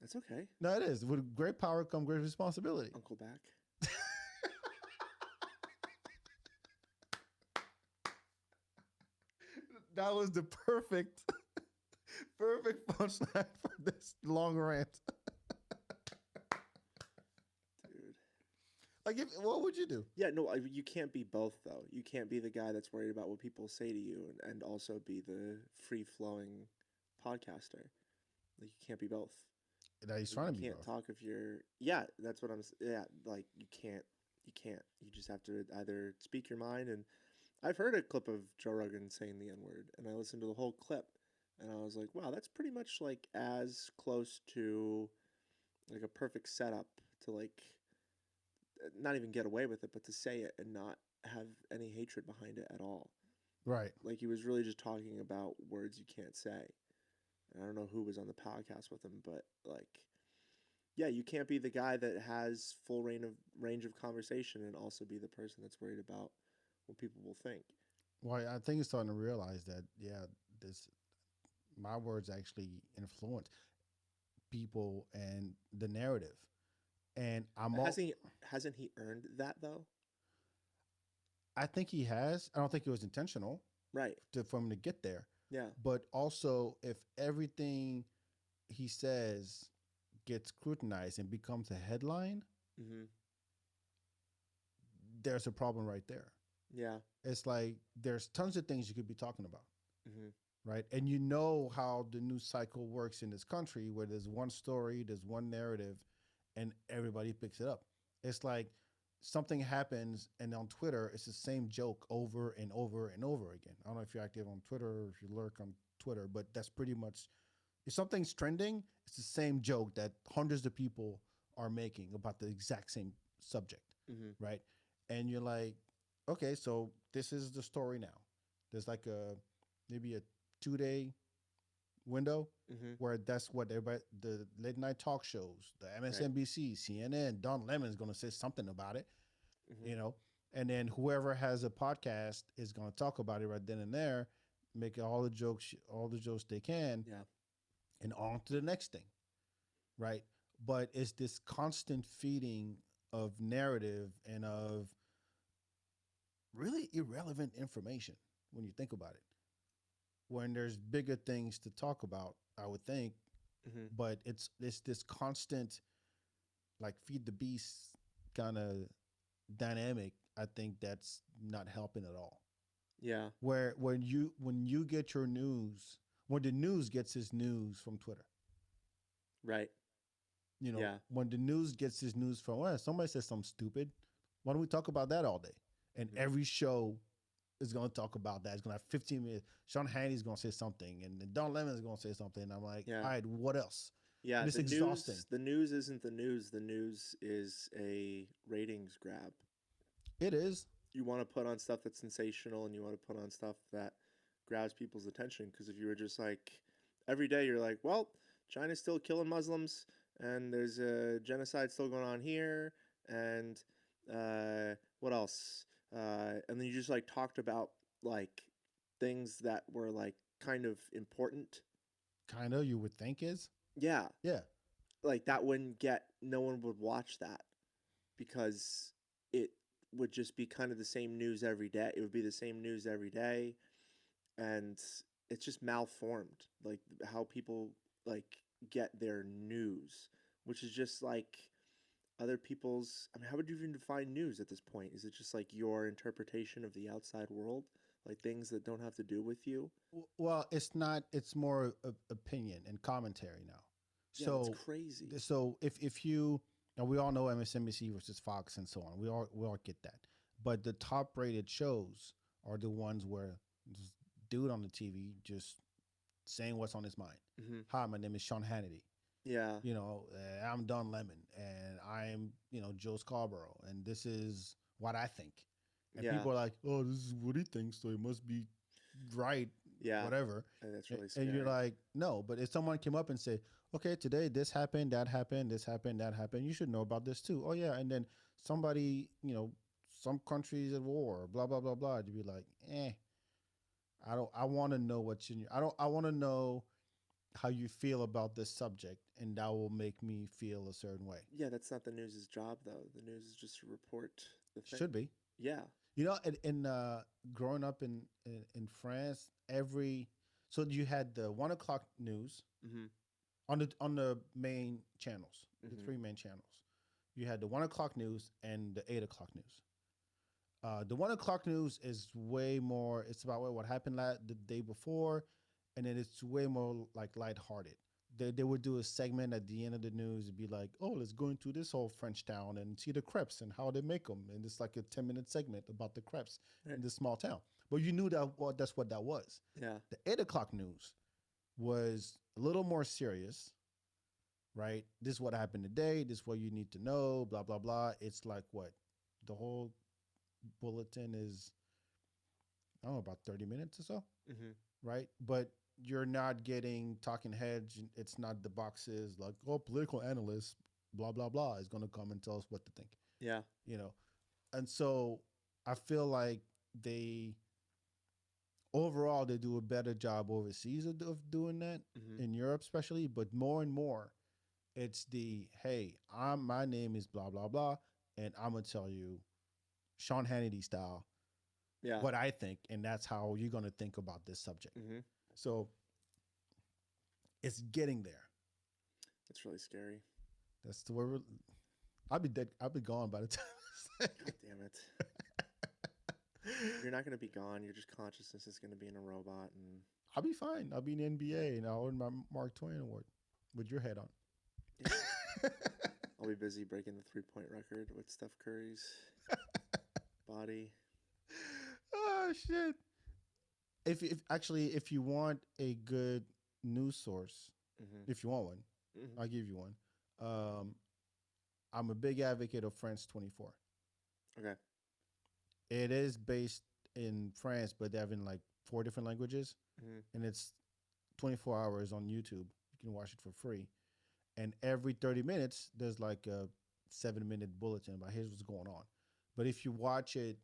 That's okay. no, it is. With great power comes great responsibility. Uncle back. That was the perfect punchline for this long rant. Dude. Like, what would you do? Yeah, no, you can't be both though. You can't be the guy that's worried about what people say to you and also be the free-flowing podcaster. Like you can't be both. Now he's Like, trying to you be can't both. talk if you're yeah, that's what yeah, like you can't. You just have to either speak your mind. And I've heard a clip of Joe Rogan saying the N-word and I listened to the whole clip and I was like, wow, that's pretty much like as close to like a perfect setup to like not even get away with it, but to say it and not have any hatred behind it at all. Right. Like he was really just talking about words you can't say. And I don't know who was on the podcast with him, but like, yeah, you can't be the guy that has full range of conversation and also be the person that's worried about what people will think. Well, I think he's starting to realize that yeah, this my words actually influence people and the narrative. And I'm all Hasn't he earned that though? I think he has. I don't think it was intentional Right. for him to get there. Yeah. But also, if everything he says gets scrutinized and becomes a headline, Mm-hmm. there's a problem right there. Yeah. It's like there's tons of things you could be talking about, Mm-hmm. right? And you know how the news cycle works in this country where there's one story, there's one narrative, and everybody picks it up. It's like something happens, and on Twitter, it's the same joke over and over and over again. I don't know if you're active on Twitter or if you lurk on Twitter, but that's pretty much if something's trending, it's the same joke that hundreds of people are making about the exact same subject, Mm-hmm. right? And you're like, okay, so this is the story now. There's like a maybe a 2 day window Mm-hmm. where that's what everybody the late night talk shows, the Right. MSNBC, CNN, Don Lemon's going to say something about it, Mm-hmm. you know, and then whoever has a podcast is going to talk about it right then and there, make all the jokes they can, Yeah. and on to the next thing, right? But it's this constant feeding of narrative and of really irrelevant information when you think about it. When there's bigger things to talk about, I would think, Mm-hmm. but it's this constant like feed the beast kind of dynamic. I think that's not helping at all. Yeah. Where when you get your news, when the news gets its news from Twitter, Right. Yeah. when the news gets its news from, well, somebody says something stupid, why don't we talk about that all day? And Mm-hmm. every show is going to talk about that. It's going to have 15 minutes. Sean Hannity's going to say something, and then Don Lemon is going to say something. And I'm like, Yeah. all right, what else? Yeah. And it's exhausting. The news isn't the news. The news is a ratings grab. It is. You want to put on stuff that's sensational, and you want to put on stuff that grabs people's attention. Because if you were just like every day, you're like, well, China's still killing Muslims, and there's a genocide still going on here, and what else? And then you just like talked about like things that were like kind of important. Kind of, you would think is. Yeah, Yeah. like that wouldn't get. No one would watch that because it would just be kind of the same news every day. It would be the same news every day, and it's just malformed. Like how people like get their news, which is just like other people's. I mean, how would you even define news at this point? Is it just like your interpretation of the outside world, like things that don't have to do with you? Well, it's not. It's more opinion and commentary now. Yeah, that's So, crazy. so if you, now we all know MSNBC versus Fox and so on. We all get that. But the top rated shows are the ones where this dude on the TV just saying what's on his mind. Mm-hmm. Hi, my name is Sean Hannity. Yeah, I'm Don Lemon, and I'm Joe Scarborough, and this is what I think. And yeah, people are like, "Oh, this is what he thinks, so it must be right, yeah. whatever." And that's really And you're scary. like, "No," but if someone came up and said, "Okay, today this happened, that happened, this happened, that happened," you should know about this too. Oh yeah, and then somebody, some countries at war, blah blah blah blah. You'd be like, I don't. I want to know what's in your. I don't. I want to know how you feel about this subject, and that will make me feel a certain way. Yeah, that's not the news's job though. The news is just to report the thing. Should be. Yeah. In growing up in France, so you had the 1 o'clock news Mm-hmm. on the main channels, the Mm-hmm. three main channels. You had the 1 o'clock news and the 8 o'clock news. The 1 o'clock news is way more. It's about what happened the day before, and then it's way more like lighthearted. They would do a segment at the end of the news. It'd be like, oh, let's go into this whole French town and see the crepes and how they make them, and it's like a 10-minute segment about the crepes Right. in this small town. But you knew that that's what that was. Yeah. The 8 o'clock news was a little more serious, right? This is what happened today. This is what you need to know. Blah blah blah. It's like what the whole bulletin is, I don't know, about 30 minutes or so, Mm-hmm. right? But you're not getting talking heads. It's not the boxes like, oh, political analyst, blah, blah, blah, is going to come and tell us what to think, Yeah. you know? And so I feel like they, overall, they do a better job overseas of doing that, Mm-hmm. in Europe especially, but more and more, it's the, hey, my name is blah, blah, blah, and I'm going to tell you Sean Hannity style, Yeah. what I think, and that's how you're going to think about this subject. Mm-hmm. So it's getting there. It's really scary. That's the word. I'll be dead. I'll be gone by the time. God damn it. You're not going to be gone. Your just consciousness is going to be in a robot, and I'll be fine. I'll be in the NBA and I'll earn my Mark Twain award with your head on. yeah, I'll be busy breaking the 3-point record with Steph Curry's body. Oh shit! If actually, if you want a good news source, Mm-hmm. if you want one, Mm-hmm. I'll give you one. Um, I'm a big advocate of France 24. Okay. It is based in France, but they have in like 4 different languages, Mm-hmm. and it's 24 hours on YouTube. You can watch it for free, and every 30 minutes there's like a 7-minute bulletin about here's what's going on. But if you watch it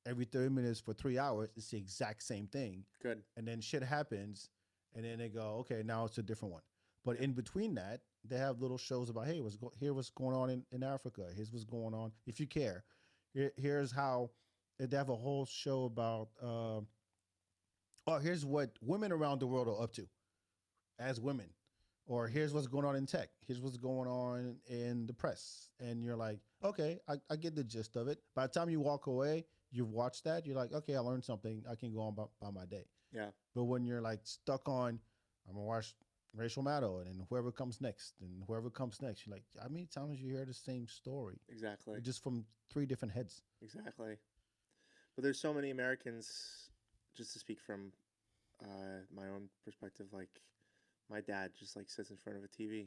every 30 minutes for 3 hours, it's the exact same thing. Good. And then shit happens, and then they go, okay, now it's a different one. But Yeah. in between that, they have little shows about, hey, what's going on in Africa. Here's what's going on. If you care, here's how they have a whole show about. Oh, here's what women around the world are up to as women, or here's what's going on in tech. Here's what's going on in the press, and you're like, okay, I get the gist of it. By the time you walk away, you've watched that. You're like, okay, I learned something. I can go on by my day. Yeah. But when you're like stuck on, I'm gonna watch Rachel Maddow and whoever comes next and whoever comes next, you're like, how many times you hear the same story, Exactly. just from 3 different heads? Exactly. But there's so many Americans, just to speak from my own perspective, like my dad just like sits in front of a TV,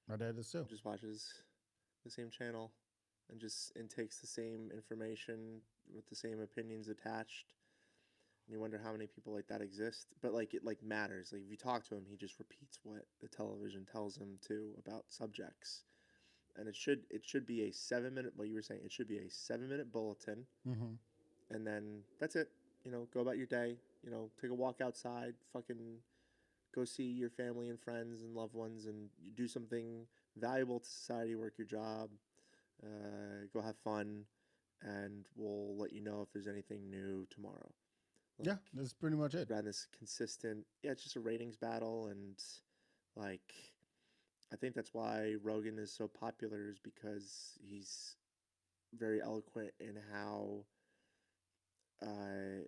My dad is too. just watches the same channel and just intakes the same information with the same opinions attached. And you wonder how many people like that exist. But like it like matters. Like if you talk to him, he just repeats what the television tells him too about subjects. And it should be a 7-minute, what you were saying, it should be a 7-minute bulletin, Mm-hmm. and then that's it. Go about your day. Take a walk outside. Fucking go see your family and friends and loved ones, and you do something valuable to society. Work your job. Go have fun, and we'll let you know if there's anything new tomorrow. Yeah, Like that's pretty much it. rather this consistent. Yeah, it's just a ratings battle, and like I think that's why Rogan is so popular, is because he's very eloquent in how uh,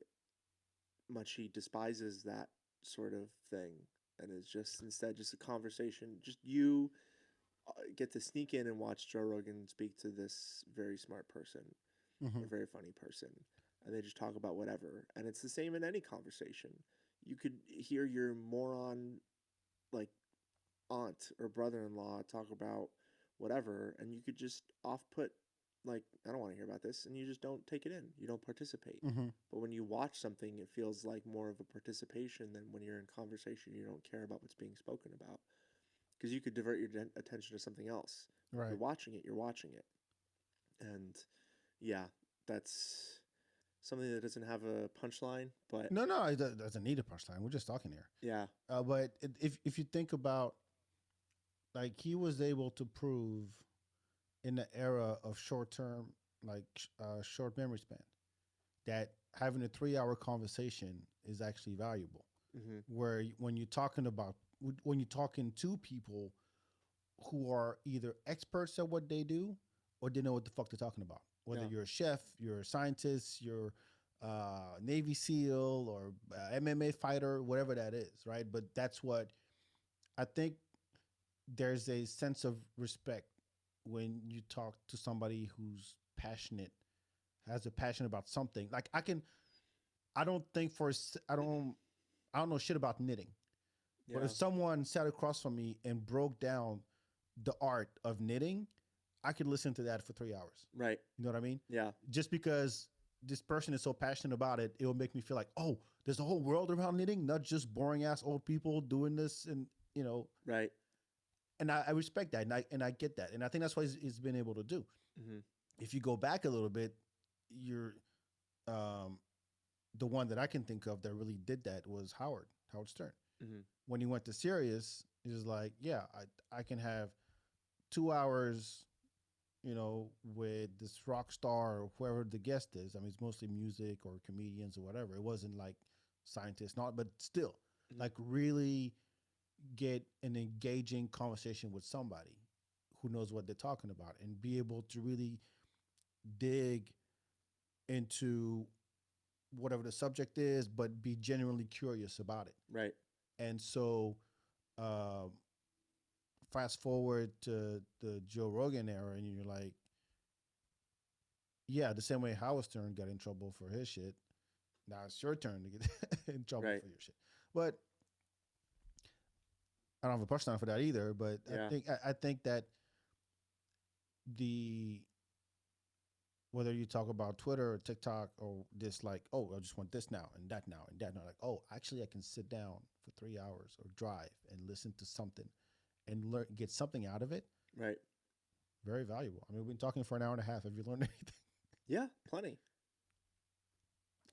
much he despises that sort of thing, and is just instead just a conversation. Just you get to sneak in and watch Joe Rogan speak to this very smart person, Mm-hmm. a very funny person, and they just talk about whatever. And it's the same in any conversation. You could hear your moron like aunt or brother-in-law talk about whatever, and you could just off put like, I don't want to hear about this, and you just don't take it in. You don't participate. Mm-hmm. But when you watch something, it feels like more of a participation than when you're in conversation. You don't care about what's being spoken about, because you could divert your attention to something else. Right. You're watching it. You're watching it, and yeah, that's something that doesn't have a punchline. But No, it doesn't need a punchline. We're just talking here. yeah, But if you think about, like, he was able to prove in the era of short term, like short memory span, that having a 3 hour conversation is actually valuable. mm-hmm. Where when you're talking to people who are either experts at what they do or they know what the fuck they're talking about. Whether Yeah. you're a chef, you're a scientist, you're Navy SEAL or MMA fighter, whatever that is, right? But that's what I think. There's a sense of respect when you talk to somebody who's passionate, has a passion about something. Like I don't think for I don't know shit about knitting, Yeah. but if someone sat across from me and broke down the art of knitting, I could listen to that for 3 hours. Right. You know what I mean? Yeah. Just because this person is so passionate about it, it will make me feel like, oh, there's a whole world around knitting, not just boring ass old people doing this, and Right. and I respect that, and I get that, and I think that's what he's been able to do. Mm-hmm. If you go back a little bit, you're um, the one that I can think of that really did that was Howard Stern. Mm-hmm. When he went to Sirius, he was like, yeah, I can have 2 hours with this rock star or whoever the guest is. I mean, it's mostly music or comedians or whatever. It wasn't like scientists, not, but still, Mhm. like really get an engaging conversation with somebody who knows what they're talking about and be able to really dig into whatever the subject is, but be genuinely curious about it. Right. And so, uh, fast forward to the Joe Rogan era, and you're like, yeah, the same way Howard Stern got in trouble for his shit. Now it's your turn to get in trouble Right. for your shit. But I don't have a punchline for that either. But Yeah. I think that the whether you talk about Twitter or TikTok or this, like, oh, I just want this now and that now and that now, like, oh, actually I can sit down for 3 hours or drive and listen to something and learn, get something out of it. Right. Very valuable. I mean, we've been talking for an hour and a half. Have you learned anything? Yeah. Plenty.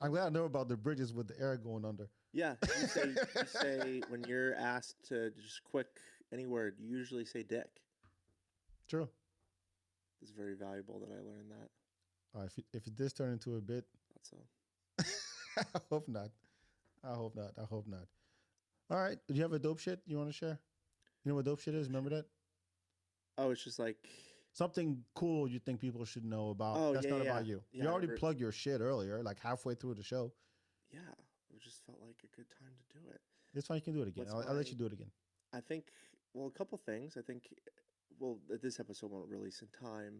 I'm glad I know about the bridges with the air going under. Yeah. You say when you're asked to just quick any word, you usually say dick. True. It's very valuable that I learned that. If it does turn into a bit, That's all. I hope not. I hope not. I hope not. All right. Do you have a dope shit you want to share? You know what dope shit is? Remember that? Oh, it's just like, Something cool you think people should know about. oh That's yeah, not yeah, yeah. about you. Yeah, You I already remember. plugged your shit earlier, like halfway through the show. Yeah, it just felt like a good time to do it. It's fine. You can do it again. What's I'll let my? you do it again. I think. Well, a couple things. I think. Well, this episode won't release in time,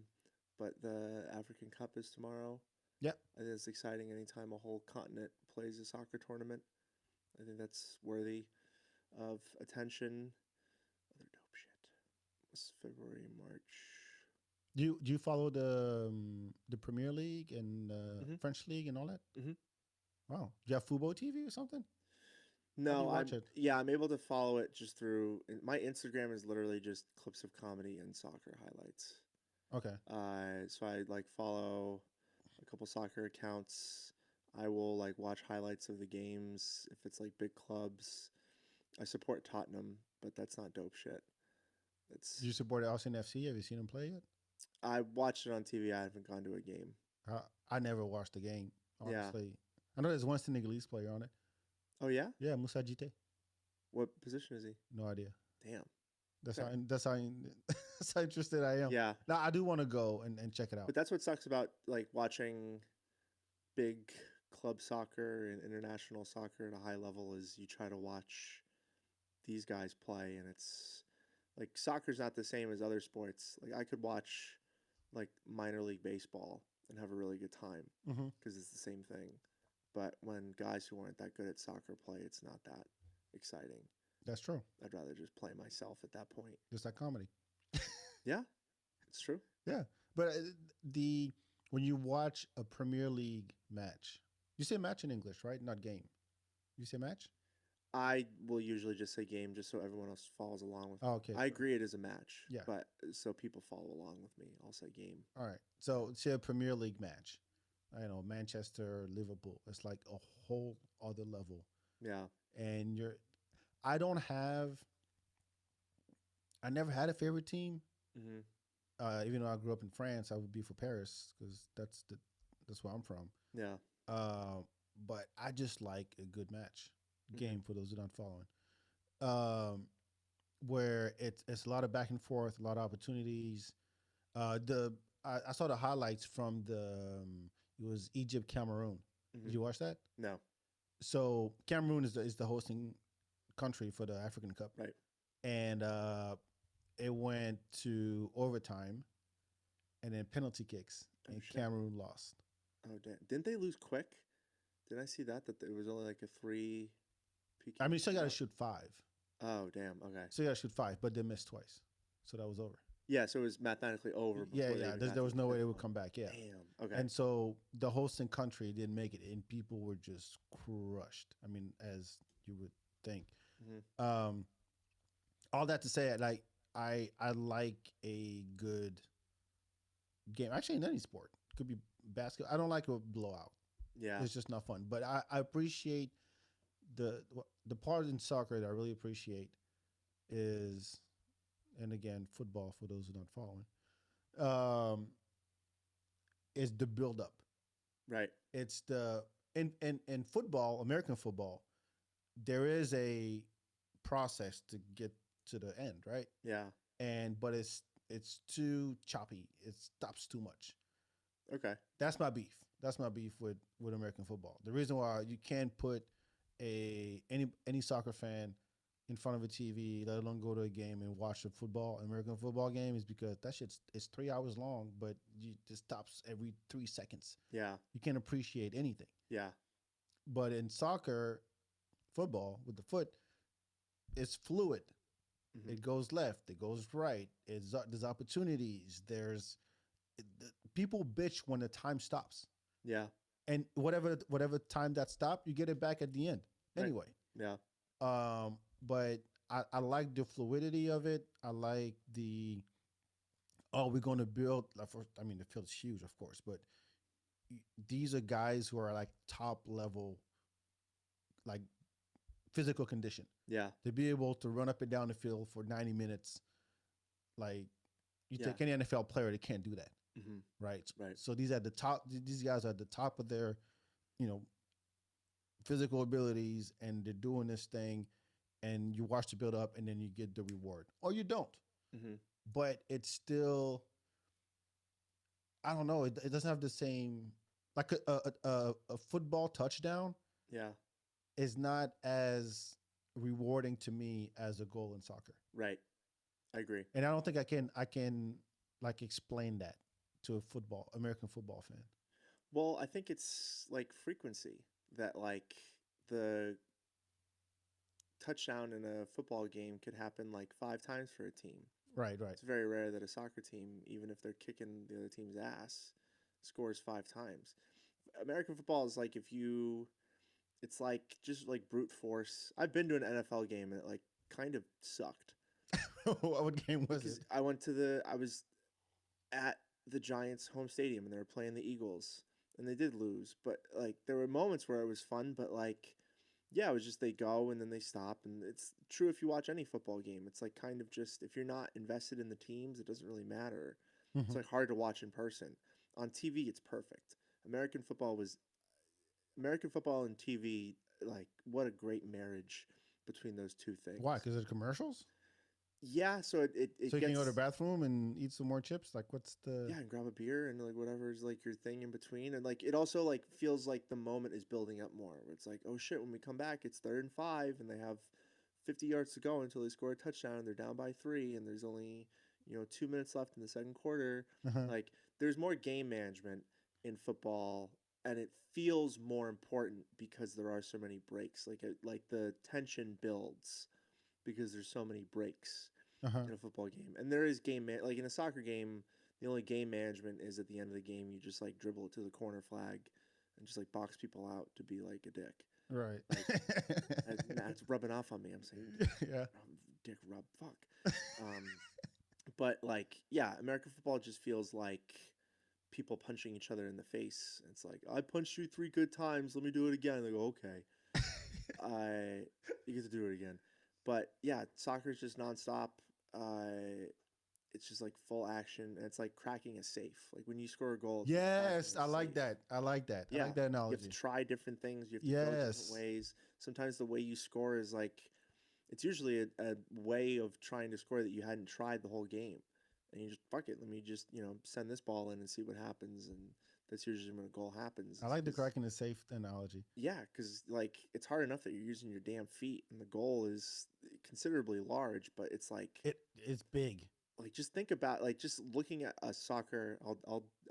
but the African Cup is tomorrow. Yeah. I think it's exciting anytime a whole continent plays a soccer tournament. I think that's worthy of attention. Other dope shit. It's February, March. Do you follow the Premier League and Mm-hmm. French League and all that? Mm-hmm. Wow. Do you have Fubo TV or something? How do you No, watch it? I'm able to follow it just through my Instagram is literally just clips of comedy and soccer highlights. Okay. So I like follow a couple soccer accounts. I will like watch highlights of the games if it's like big clubs. I support Tottenham, but that's not dope shit. Do It's you support Austin FC? Have you seen them play yet? I watched it on TV. I haven't gone to a game. I never watched the game, Yeah. honestly. I know there's one Senegalese player on it. Oh yeah. Yeah, Moussa Jite. What position is he? No idea. Damn. That's Okay. how that's how interested I am. Yeah. Now I do want to go and check it out. But that's what sucks about like watching big club soccer and international soccer at a high level is you try to watch these guys play and it's like soccer's not the same as other sports. Like I could watch like minor league baseball and have a really good time Mm-hmm. because it's the same thing. But when guys who aren't that good at soccer play, it's not that exciting. That's true. I'd rather just play myself at that point. Just like comedy. Yeah, it's true. Yeah, but the when you watch a Premier League match, you say match in English, right? Not game. You say match. I will usually just say game just so everyone else follows along with me. Oh, okay. I agree it is a match. Yeah. But so people follow along with me, I'll say game. All right. So say a Premier League match. I know Manchester, Liverpool. It's like a whole other level. Yeah. And I don't have. I never had a favorite team. Mm-hmm. Even though I grew up in France, I would be for Paris because that's where I'm from. Yeah. But I just like a good match game for those who aren't following. Where it's a lot of back and forth, a lot of opportunities. I saw the highlights from it was Egypt Cameroon. Mm-hmm. Did you watch that? No. So Cameroon is the hosting country for the African Cup, Right. and it went to overtime, and then penalty kicks, and shit. Cameroon lost. Oh damn! Didn't they lose quick? Didn't I see that it was only like a 3 PK? I mean, you still got to shootout? shoot 5. Oh damn! Okay. So you got to shoot 5, but they missed twice, so that was over. Yeah, so it was mathematically over. Yeah, before they yeah. even got There to was the no way fifth they would one. come back. Yeah. Damn. Okay. And so the hosting country didn't make it, and people were just crushed. I mean, as you would think. Mm-hmm. All that to say, like I like a good game. Actually, in any sport, could be basketball. I don't like a blowout. Yeah. It's just not fun. But I appreciate the part in soccer that I really appreciate is, and again, football for those who don't following. um, is the build up. Right. It's the in football, American football, there is a process to get to the end, right? Yeah. And but it's too choppy. It stops too much. Okay. That's my beef. That's my beef with American football. The reason why you can't put any soccer fan in front of a TV, let alone go to a game and watch a American football game, is because that shit's it's 3 hours long, but you just stops every 3 seconds. Yeah. You can't appreciate anything. Yeah. But in soccer, football with the foot, it's fluid. Hmm. It goes left, it goes right. There's opportunities. People bitch when the time stops, Yeah. and whatever time that stopped, you get it back at the end Right. anyway. Yeah. But I like the fluidity of it. I like the we're going to build. I mean, the field's huge, of course, but these are guys who are like top level, like physical condition Yeah. to be able to run up and down the field for 90 minutes. Like you Yeah. take any NFL player, they can't do that, Hmm. right? Right. So these are the top. These guys are at the top of their, you know, physical abilities, and they're doing this thing. And you watch the build up, and then you get the reward, or you don't. Hmm. But it's still, I don't know. It doesn't have the same like a football touchdown Yeah. is not as rewarding to me as a goal in soccer. Right. I agree. And I don't think I can like explain that to a American football fan. Well, I think it's like frequency that like the touchdown in a football game could happen like 5 times for a team. Right, right. It's very rare that a soccer team, even if they're kicking the other team's ass, scores 5 times. American football is like it's like just like brute force. I've been to an NFL game and it like kind of sucked What game was because it? I was at the Giants' home stadium and they were playing the Eagles and they did lose, but like there were moments where it was fun, but like yeah, it was just they go and then they stop, and it's true if you watch any football game. It's like kind of just if you're not invested in the teams, it doesn't really matter. It's Mm-hmm. like hard to watch in person. On TV, it's perfect. American football was American football and TV, like what a great marriage between those two Why? things. Because of the commercials? Yeah, so So it you can go to gets the bathroom and eat some more chips? Like, what's the. yeah, and grab a beer and like whatever's like your thing in between, and like it also like feels like the moment is building up more. Where it's like, oh shit, when we come back, it's 3rd and 5, and they have 50 yards to go until they score a touchdown, and they're down by 3, and there's only 2 minutes left in the second quarter. Uh-huh. Like there's more game management in football, and it feels more important because there are so many breaks. Like the tension builds because there's so many breaks Uh-huh. in a football game. And there is like in a soccer game, the only game management is at the end of the game you just like dribble it to the corner flag and just like box people out to be like a dick. Right. That's rubbing off on me. I'm saying Yeah. dick rub fuck. Um, but like yeah, American football just feels like people punching each other in the face. It's like I punched you 3 good times. Let me do it again. And they go okay. I you get to do it again. But yeah, soccer is just nonstop. It's just like full action, and it's like cracking a safe. Like when you score a goal, it's like cracking Yes, a I like safe. that. I like that. I Yeah, like that you have to analogy. try different things. You have to go different Yes. ways. Sometimes the way you score is like it's usually a way of trying to score that you hadn't tried the whole game, and you just fuck it. Let me just send this ball in and see what happens, and that's usually when a goal happens. I like the cracking the safe analogy. Yeah, because like it's hard enough that you're using your damn feet, and the goal is considerably large. But it's like It's big. just think about like just looking at a soccer.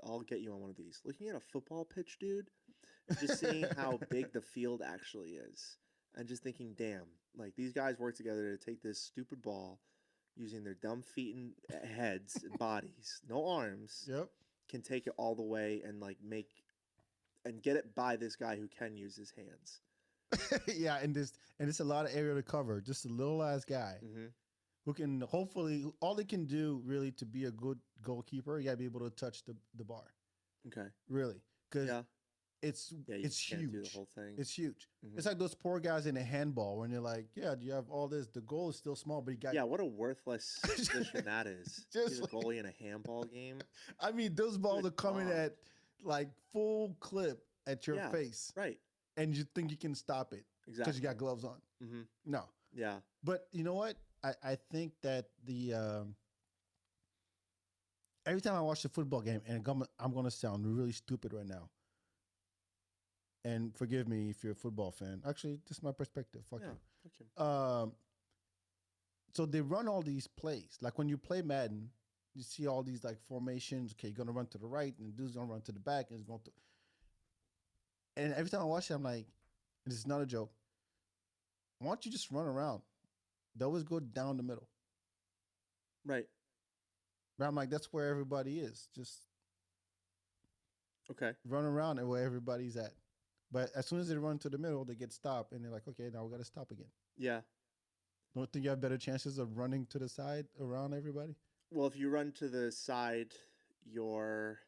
I'll get you on one of these. Looking at a football pitch, dude, and just seeing how big the field actually is, and just thinking, damn, like these guys work together to take this stupid ball, using their dumb feet and heads and bodies, no arms, Yep. can take it all the way and like make and get it by this guy who can use his hands. Yeah, and it's a lot of area to cover. Just a little ass guy Mm-hmm. who can hopefully all he can do really to be a good goalkeeper. You gotta be able to touch the bar. Okay. Really, because Yeah. it's Yeah, you it's can't do the huge. whole thing. It's huge. Mhm. It's like those poor guys in a handball when you're like, yeah, you have all this. The goal is still small, but you got Yeah, what a worthless position that is. He's just a like, goalie in a handball game. I mean, those balls Good are coming God. at like full clip at your Yeah, face, right. and you think you can stop it because you Exactly. got gloves on. Mm-hmm. No, Yeah. but you know what? I think that the every time I watch the football game, and I'm gonna sound really stupid right now, and forgive me if you're a football fan. Actually, this is my perspective. Fuck Yeah. you. Fuck him. So they run all these plays. Like when you play Madden, you see all these like formations. Okay, you're gonna run to the right, and the dude's gonna run to the back, and it's going to. And every time I watch it, I'm like, this is not a joke. Why don't you just run around? They always go down the middle. Right. But I'm like, that's where everybody is. Just Okay. run around and where everybody's at. But as soon as they run to the middle, they get stopped, and they're like, okay, now we got to stop again. Yeah. Don't think you have better chances of running to the side around everybody? Well, if you run to the side, your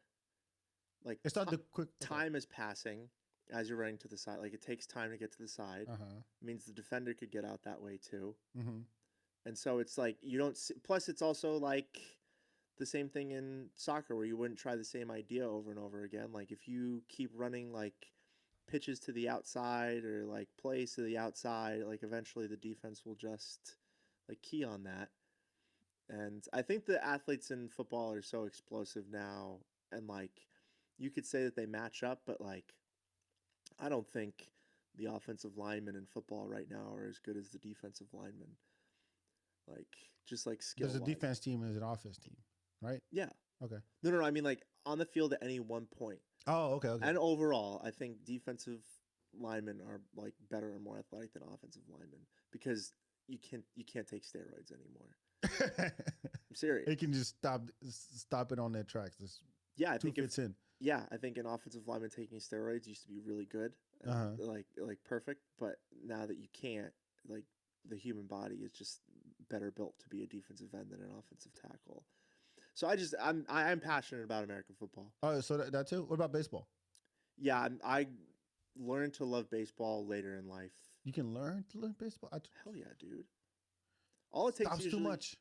like It's not the quick time is passing as you're running to the side. Like it takes time to get to the side. Uh-huh. It means the defender could get out that way too. Mm-hmm. And so it's like you don't see, plus it's also like the same thing in soccer where you wouldn't try the same idea over and over again. Like if you keep running like pitches to the outside or like plays to the outside, like eventually the defense will just like key on that. And I think the athletes in football are so explosive now and like you could say that they match up, but like I don't think the offensive linemen in football right now are as good as the defensive linemen. Like just like skill There's a wise. defense team and there's an offense team, right? Yeah. Okay. No. I mean like on the field at any one point. Oh, okay, okay. And overall, I think defensive linemen are like better and more athletic than offensive linemen because you can't take steroids anymore. I'm serious. It can just stop it on their tracks. Just Yeah, I two think fits in. yeah, I think an offensive lineman taking steroids used to be really good, and Uh-huh. like perfect. But now that you can't, like the human body is just better built to be a defensive end than an offensive tackle. So I'm passionate about American football. Oh, so that too. What about baseball? Yeah, I learned to love baseball later in life. You can learn to learn baseball. Hell yeah, dude! All it takes Stops usually too much.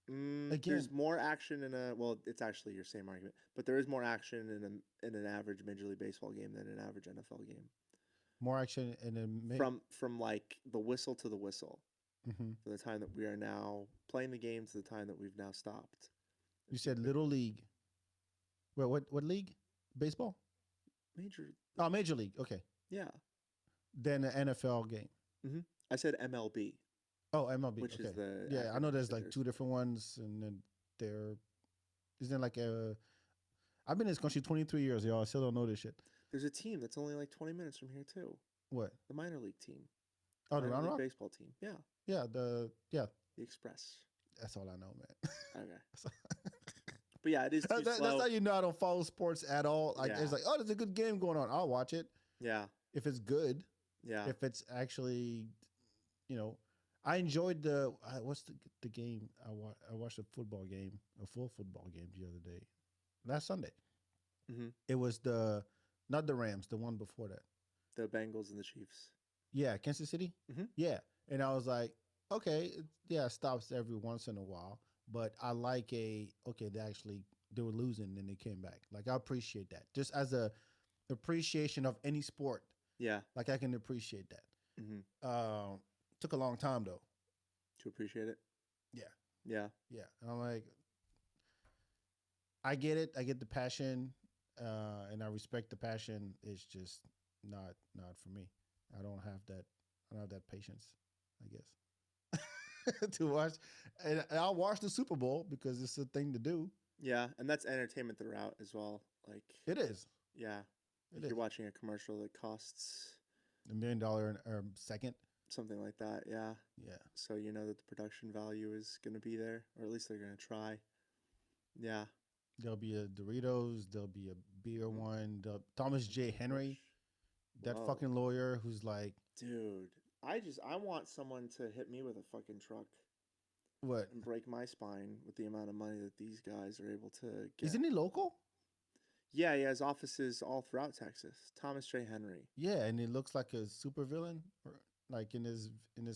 Again, there's more action in a well, it's actually your same argument, but there is more action in an average Major League Baseball game than an average NFL game. more action and then From like the whistle to the whistle, Mhm. from the time that we are now playing the game to the time that we've now stopped. You said little league. Well, what league? Baseball? Major, Oh, Major League. Okay. yeah. Then the NFL game. I said MLB, Oh, MLB. which Okay. is the Yeah, I know acronym there's for like theirs. two different ones, and then there isn't like a. I've been in this country 23 years, y'all. I still don't know this shit. There's a team that's only like 20 minutes from here too. What? The minor league team. Oh, the Minor Round league Rock. baseball team. Yeah, Yeah, yeah. the Express. That's all I know, man. Okay, but yeah, it is too That's slow. how you know I don't follow sports at all. Like Yeah. it's like, oh, there's a good game going on. I'll watch it Yeah, if it's good. yeah. If it's actually, you know, I enjoyed the what's the game I watched a football game, a full football game the other day, last Sunday. Mm-hmm. It was not the Rams, the one before that. The Bengals and the Chiefs. Yeah, Kansas City. Mhm. Yeah, and I was like, okay, yeah, it stops every once in a while, but I like okay. They were losing and they came back. Like I appreciate that, just as a appreciation of any sport. Yeah. Like I can appreciate that. Mm-hmm. Took a long time though. To appreciate it. Yeah. Yeah. Yeah, and I'm like, I get it. I get the passion, and I respect the passion. It's just not for me. I don't have that. I don't have that patience, I guess, to watch. And I'll watch the Super Bowl because it's a thing to do. Yeah, and that's entertainment throughout as well. Like It is. yeah, It if you're is. watching a commercial that costs $1 million or second. something like that, yeah. Yeah. So you know that the production value is going to be there, or at least they're going to try. Yeah. There'll be a Doritos. There'll be a beer one. Thomas J. Henry, that Whoa. fucking lawyer who's like, Dude, I want someone to hit me with a fucking truck what? and break my spine with the amount of money that these guys are able to get. Isn't he local? Yeah, he has offices all throughout Texas. Thomas J. Henry. Yeah, and it looks like a super villain, like in his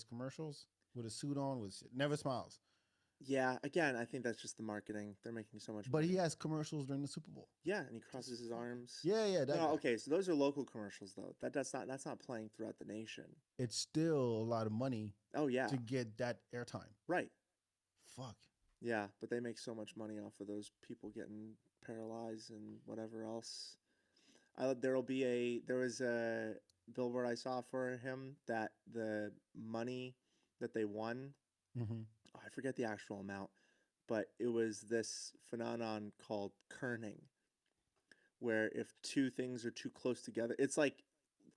commercials with a suit on, with never smiles. Yeah, again, I think that's just the marketing. They're making so much But money. he has commercials during the Super Bowl. Yeah, and he Just crosses his fuck. arms. Yeah, yeah, that No, guy. okay, so those are local commercials though. That's not playing throughout the nation. It's still a lot of money Oh yeah, to get that airtime. right. Fuck. Yeah, but they make so much money off of those people getting paralyzed and whatever else. There was a billboard I saw for him that the money that they won, Mm-hmm. oh, I forget the actual amount, but it was this phenomenon called kerning, where if two things are too close together, it's like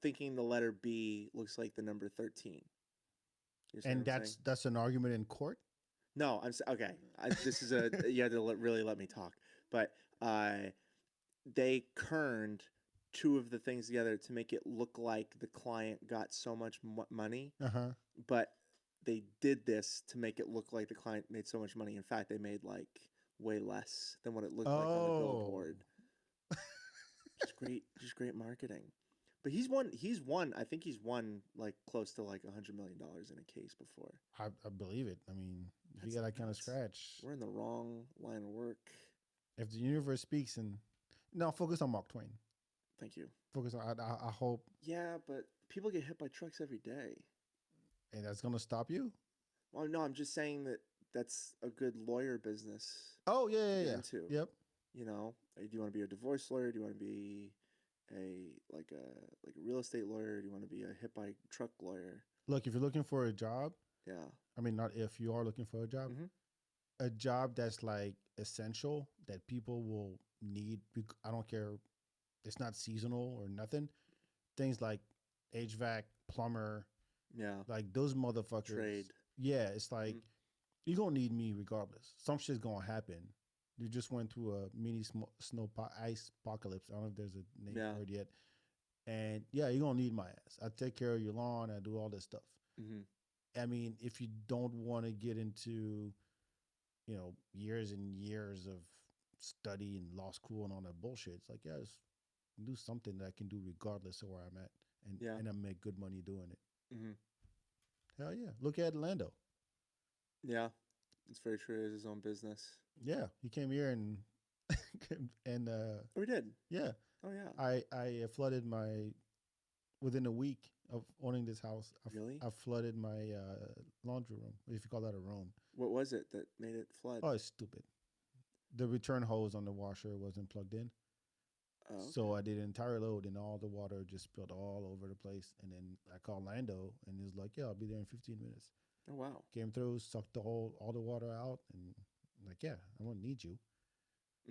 thinking the letter B looks like the number 13. You see what And I'm saying? that's an argument in court. No, okay. This is a you had to really let me talk, but they kerned two of the things together to make it look like the client got so much money, Uh huh. but they did this to make it look like the client made so much money. In fact, they made like way less than what it looked like on the Oh. billboard. Just great marketing. But he's won, I think he's won like close to like $100 million in a case before. I believe it. I mean, if you That's got that kind of nuts. scratch, We're in the wrong line of work. if the universe speaks, and no, focus on Mark Twain. Thank you. Focus on. I hope, Yeah, but people get hit by trucks every day. and that's gonna stop you. Well, no, I'm just saying that that's a good lawyer business Oh yeah, to yeah, get yeah. into. Yep. You know, do you want to be a divorce lawyer? Do you want to be a real estate lawyer? Do you want to be a hit by truck lawyer? Look, if you're looking for a job, Yeah. I mean, not if you are looking for Mm-hmm. a job that's like essential that people will need. I don't care. It's not seasonal or nothing. Things like HVAC, plumber, Yeah. like those motherfuckers. Trade. Yeah, it's like Mhm. you're gonna need me regardless. Some shit's gonna happen. You just went through a mini ice apocalypse. I don't know if there's a name Yeah. for it yet. And yeah, you're gonna need my ass. I take care of your lawn. I do all this stuff. Mm-hmm. I mean, if you don't want to get into, years and years of study and law school and all that bullshit, it's like, yeah, just do something that I can do regardless of where I'm at, Yeah. and I make good money doing it. Mm-hmm. Hell yeah! Look at Lando. Yeah. It's very true. He has his own business. Yeah, he came here and and Oh, we did. yeah, Oh, yeah. I flooded my within a week of owning this house. Really? I flooded my laundry room, if you call that a room. What was it that made it flood? Oh, it's stupid. The return hose on the washer wasn't plugged in. Oh, okay. So I did an entire load and all the water just spilled all over the place. And then I called Lando and he was like, yeah, I'll be there in 15 minutes. Oh, wow. Came through, sucked all the water out, and like, yeah, I won't need you.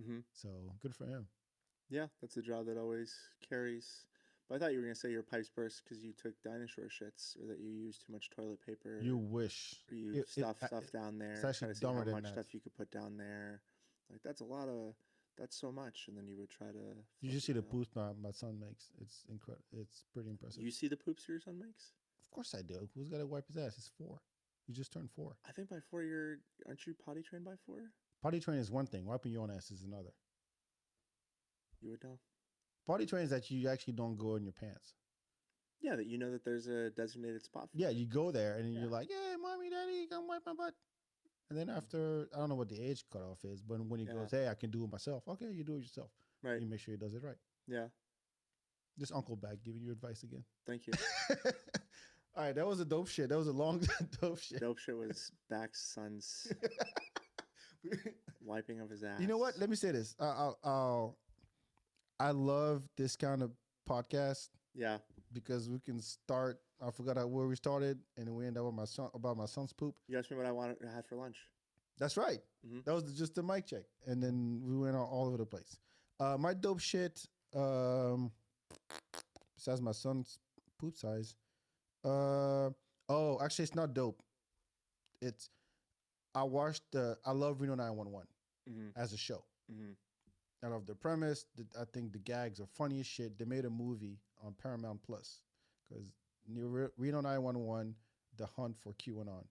Mm-hmm. So good for him. Yeah, that's a job that always carries. But I thought you were going to say your pipes burst because you took dinosaur shits or that you used too much toilet paper. You wish. Or you stuff down there. It's actually try to see dumber how than much that. stuff you could put down there. Like, that's so much. And then you would try to. You just see the poops my son makes. It's incredible. It's pretty impressive. You see the poops your son makes? Of course I do. Who's got to wipe his ass? He's 4. You just turned 4. I think by 4 aren't you potty trained by 4? Potty train is one thing. Wiping your own ass is another. You would know. Potty train is that you actually don't go in your pants. Yeah, that you know that there's a designated spot for Yeah, you go there and you're like, yeah, mommy, daddy, come wipe my butt. And then after, I don't know what the age cutoff is, but when he goes, hey, I can do it myself. Okay, you do it yourself. Right. You make sure he does it right. Yeah. Just Uncle Back giving you advice again. Thank you. All right, that was a dope shit. That was a long dope shit. Dope shit was Back's son's wiping of his ass. You know what? Let me say this. I love this kind of podcast. Yeah. Because we can start. I forgot where we started, and then we end up with my son's poop. You asked me what I had for lunch. That's right. Mm-hmm. That was just the mic check, and then we went all over the place. My dope shit. Besides my son's poop size. Actually, it's not dope. It's. I love Reno 911 as a show. Mm-hmm. I love the premise. I think the gags are funny as shit. They made a movie on Paramount Plus because Reno 911, The Hunt for QAnon.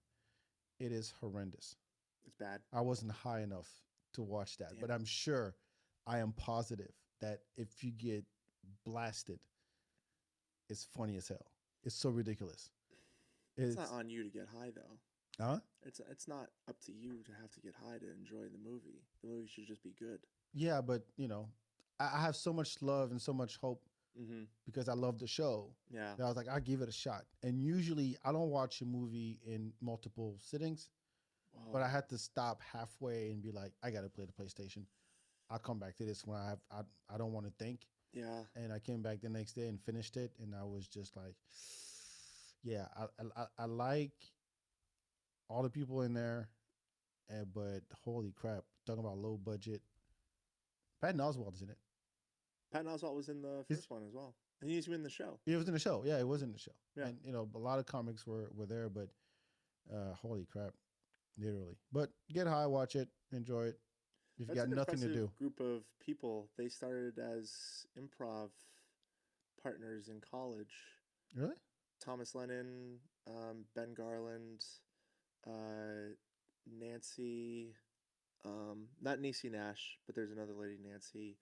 It is horrendous. It's bad. I wasn't high enough to watch that, but I'm sure, I am positive that if you get blasted, it's funny as hell. It's so ridiculous. It's not It's on you to get high though. huh? It's not up to you to have to get high to enjoy the movie. The movie should just be good. Yeah, but I have so much love and so much hope Mm-hmm. because I love the show Yeah. that I was like, I'll give it a shot. And usually I don't watch a movie in multiple sittings, but I Whoa. had to stop halfway and be like, I gotta play the PlayStation. I'll come back to this when I don't want to think. Yeah. And I came back the next day and finished it, and I was just like, yeah, I like all the people in there, but holy crap, talking about low budget. Patton Oswalt is in it. Patton Oswalt was in the He's, first one as well, and he's in the show. it was in the show. Yeah, it was in the show. Yeah. And a lot of comics were there, but holy crap, literally. But get high, watch it, enjoy it. If you That's got an nothing to impressive do, group of people. They started as improv partners in college. really? Thomas Lennon, Ben Garland, uh, Nancy, not Niecy Nash, but there's another lady, Nancy,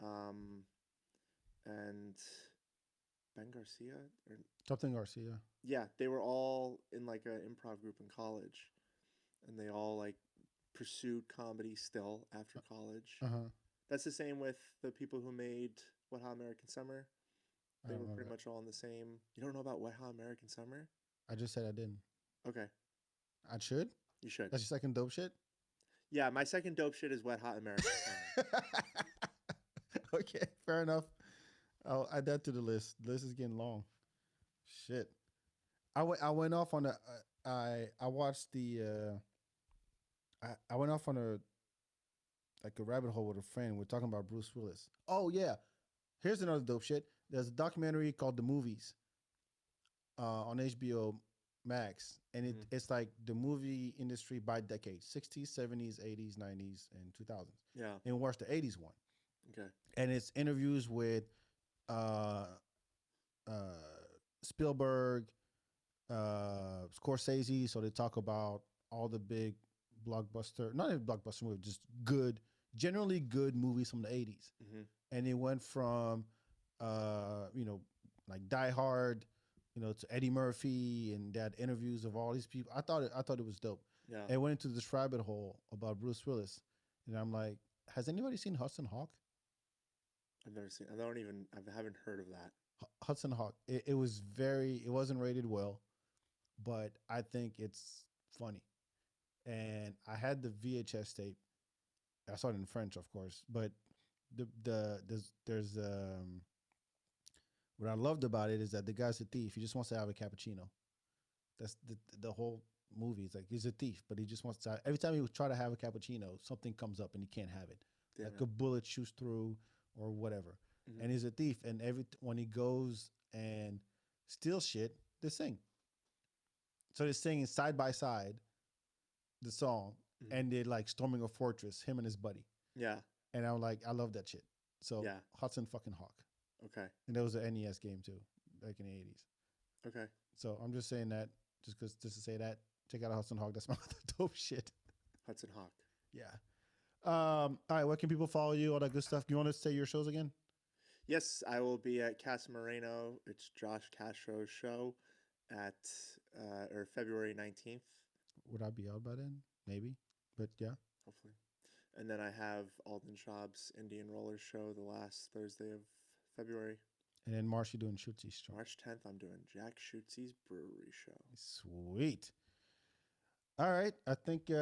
um, and Ben Garcia. Or, Something Garcia. yeah, they were all in like an improv group in college, and they all like pursued comedy still after college. Uh huh. That's the same with the people who made Wet Hot American Summer. I They don't were know pretty that. much all in the same. You don't know about Wet Hot American Summer? I just said I didn't. Okay, I should. you should. That's your second dope shit. Yeah, my second dope shit is Wet Hot American Summer. Okay, fair enough. I'll add that to the list. The list is getting long. Shit. I went off on a I watched the I went off on a like a rabbit hole with a friend. We're talking about Bruce Willis. Oh yeah. Here's another dope shit. There's a documentary called The Movies on HBO Max, and Mhm. it's like the movie industry by decade: 60s, 70s, 80s, 90s, and 2000s. Yeah. And watch the 80s one, Okay. and it's interviews with uh, uh, Spielberg, Scorsese. So they talk about all the big blockbuster, not even blockbuster movies, just good, generally good movies from the 80s. Hmm. And it went from, like Die Hard, to Eddie Murphy, and they had interviews of all these people. I thought it was dope. Yeah. And went into this rabbit hole about Bruce Willis, and I'm like, has anybody seen Hudson Hawk? I've never seen. I don't even. I haven't heard of that. Hudson Hawk. It wasn't rated well, but I think it's funny. And I had the VHS tape. I saw it in French, of course, but there's what I loved about it is that the guy's a thief. He just wants to have a cappuccino. That's the whole movie. It's like he's a thief, but he just wants to. Every time he would try to have a cappuccino, something comes up and he can't have it. Damn Like it. a bullet shoots through or whatever. Mhm. And he's a thief. And when he goes and steals shit, they sing. So they're singing side by side the song, Mhm. and they're like storming a fortress, him and his buddy. Yeah. And I'm like, I love that shit. So Yeah. Hudson fucking Hawk. Okay. And there was an NES game too, back in the 80s. Okay. So I'm just saying that just to say that. Check out Hudson Hawk. That's my other dope shit. Hudson Hawk. Yeah. All right. Where can people follow you? All that good stuff. You want to say your shows again? Yes, I will be at Casa Moreno. It's Josh Castro's show at or February 19th, Would I be out by then? Maybe. But yeah. hopefully. And then I have Alden Schaub's Indian Roller show the last Thursday of February. And then March, you're doing Shootsy's show. March 10th, I'm doing Jack Schuetze's brewery show. Sweet. All right. I think, 2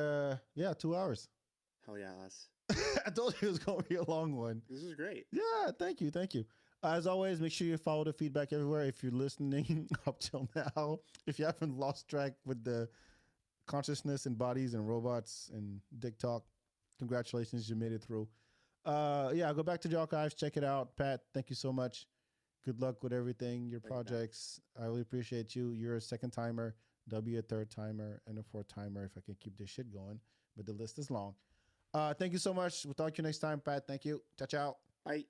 hours. Hell yeah, us. I told you it was going to be a long one. This is great. Yeah. Thank you. Thank you. As always, make sure you follow the FeedBak everywhere. If you're listening up till now, if you haven't lost track with the consciousness and bodies and robots and dick talk, congratulations, you made it through. Go back to the archives, check it out. Pat, thank you so much. Good luck with everything, your Thank you, Pat. projects. I really appreciate you. You're a second timer, W a third timer, and a fourth timer if I can keep this shit going. But the list is long. Thank you so much. We'll talk to you next time, Pat. Thank you. Ciao, ciao. Bye.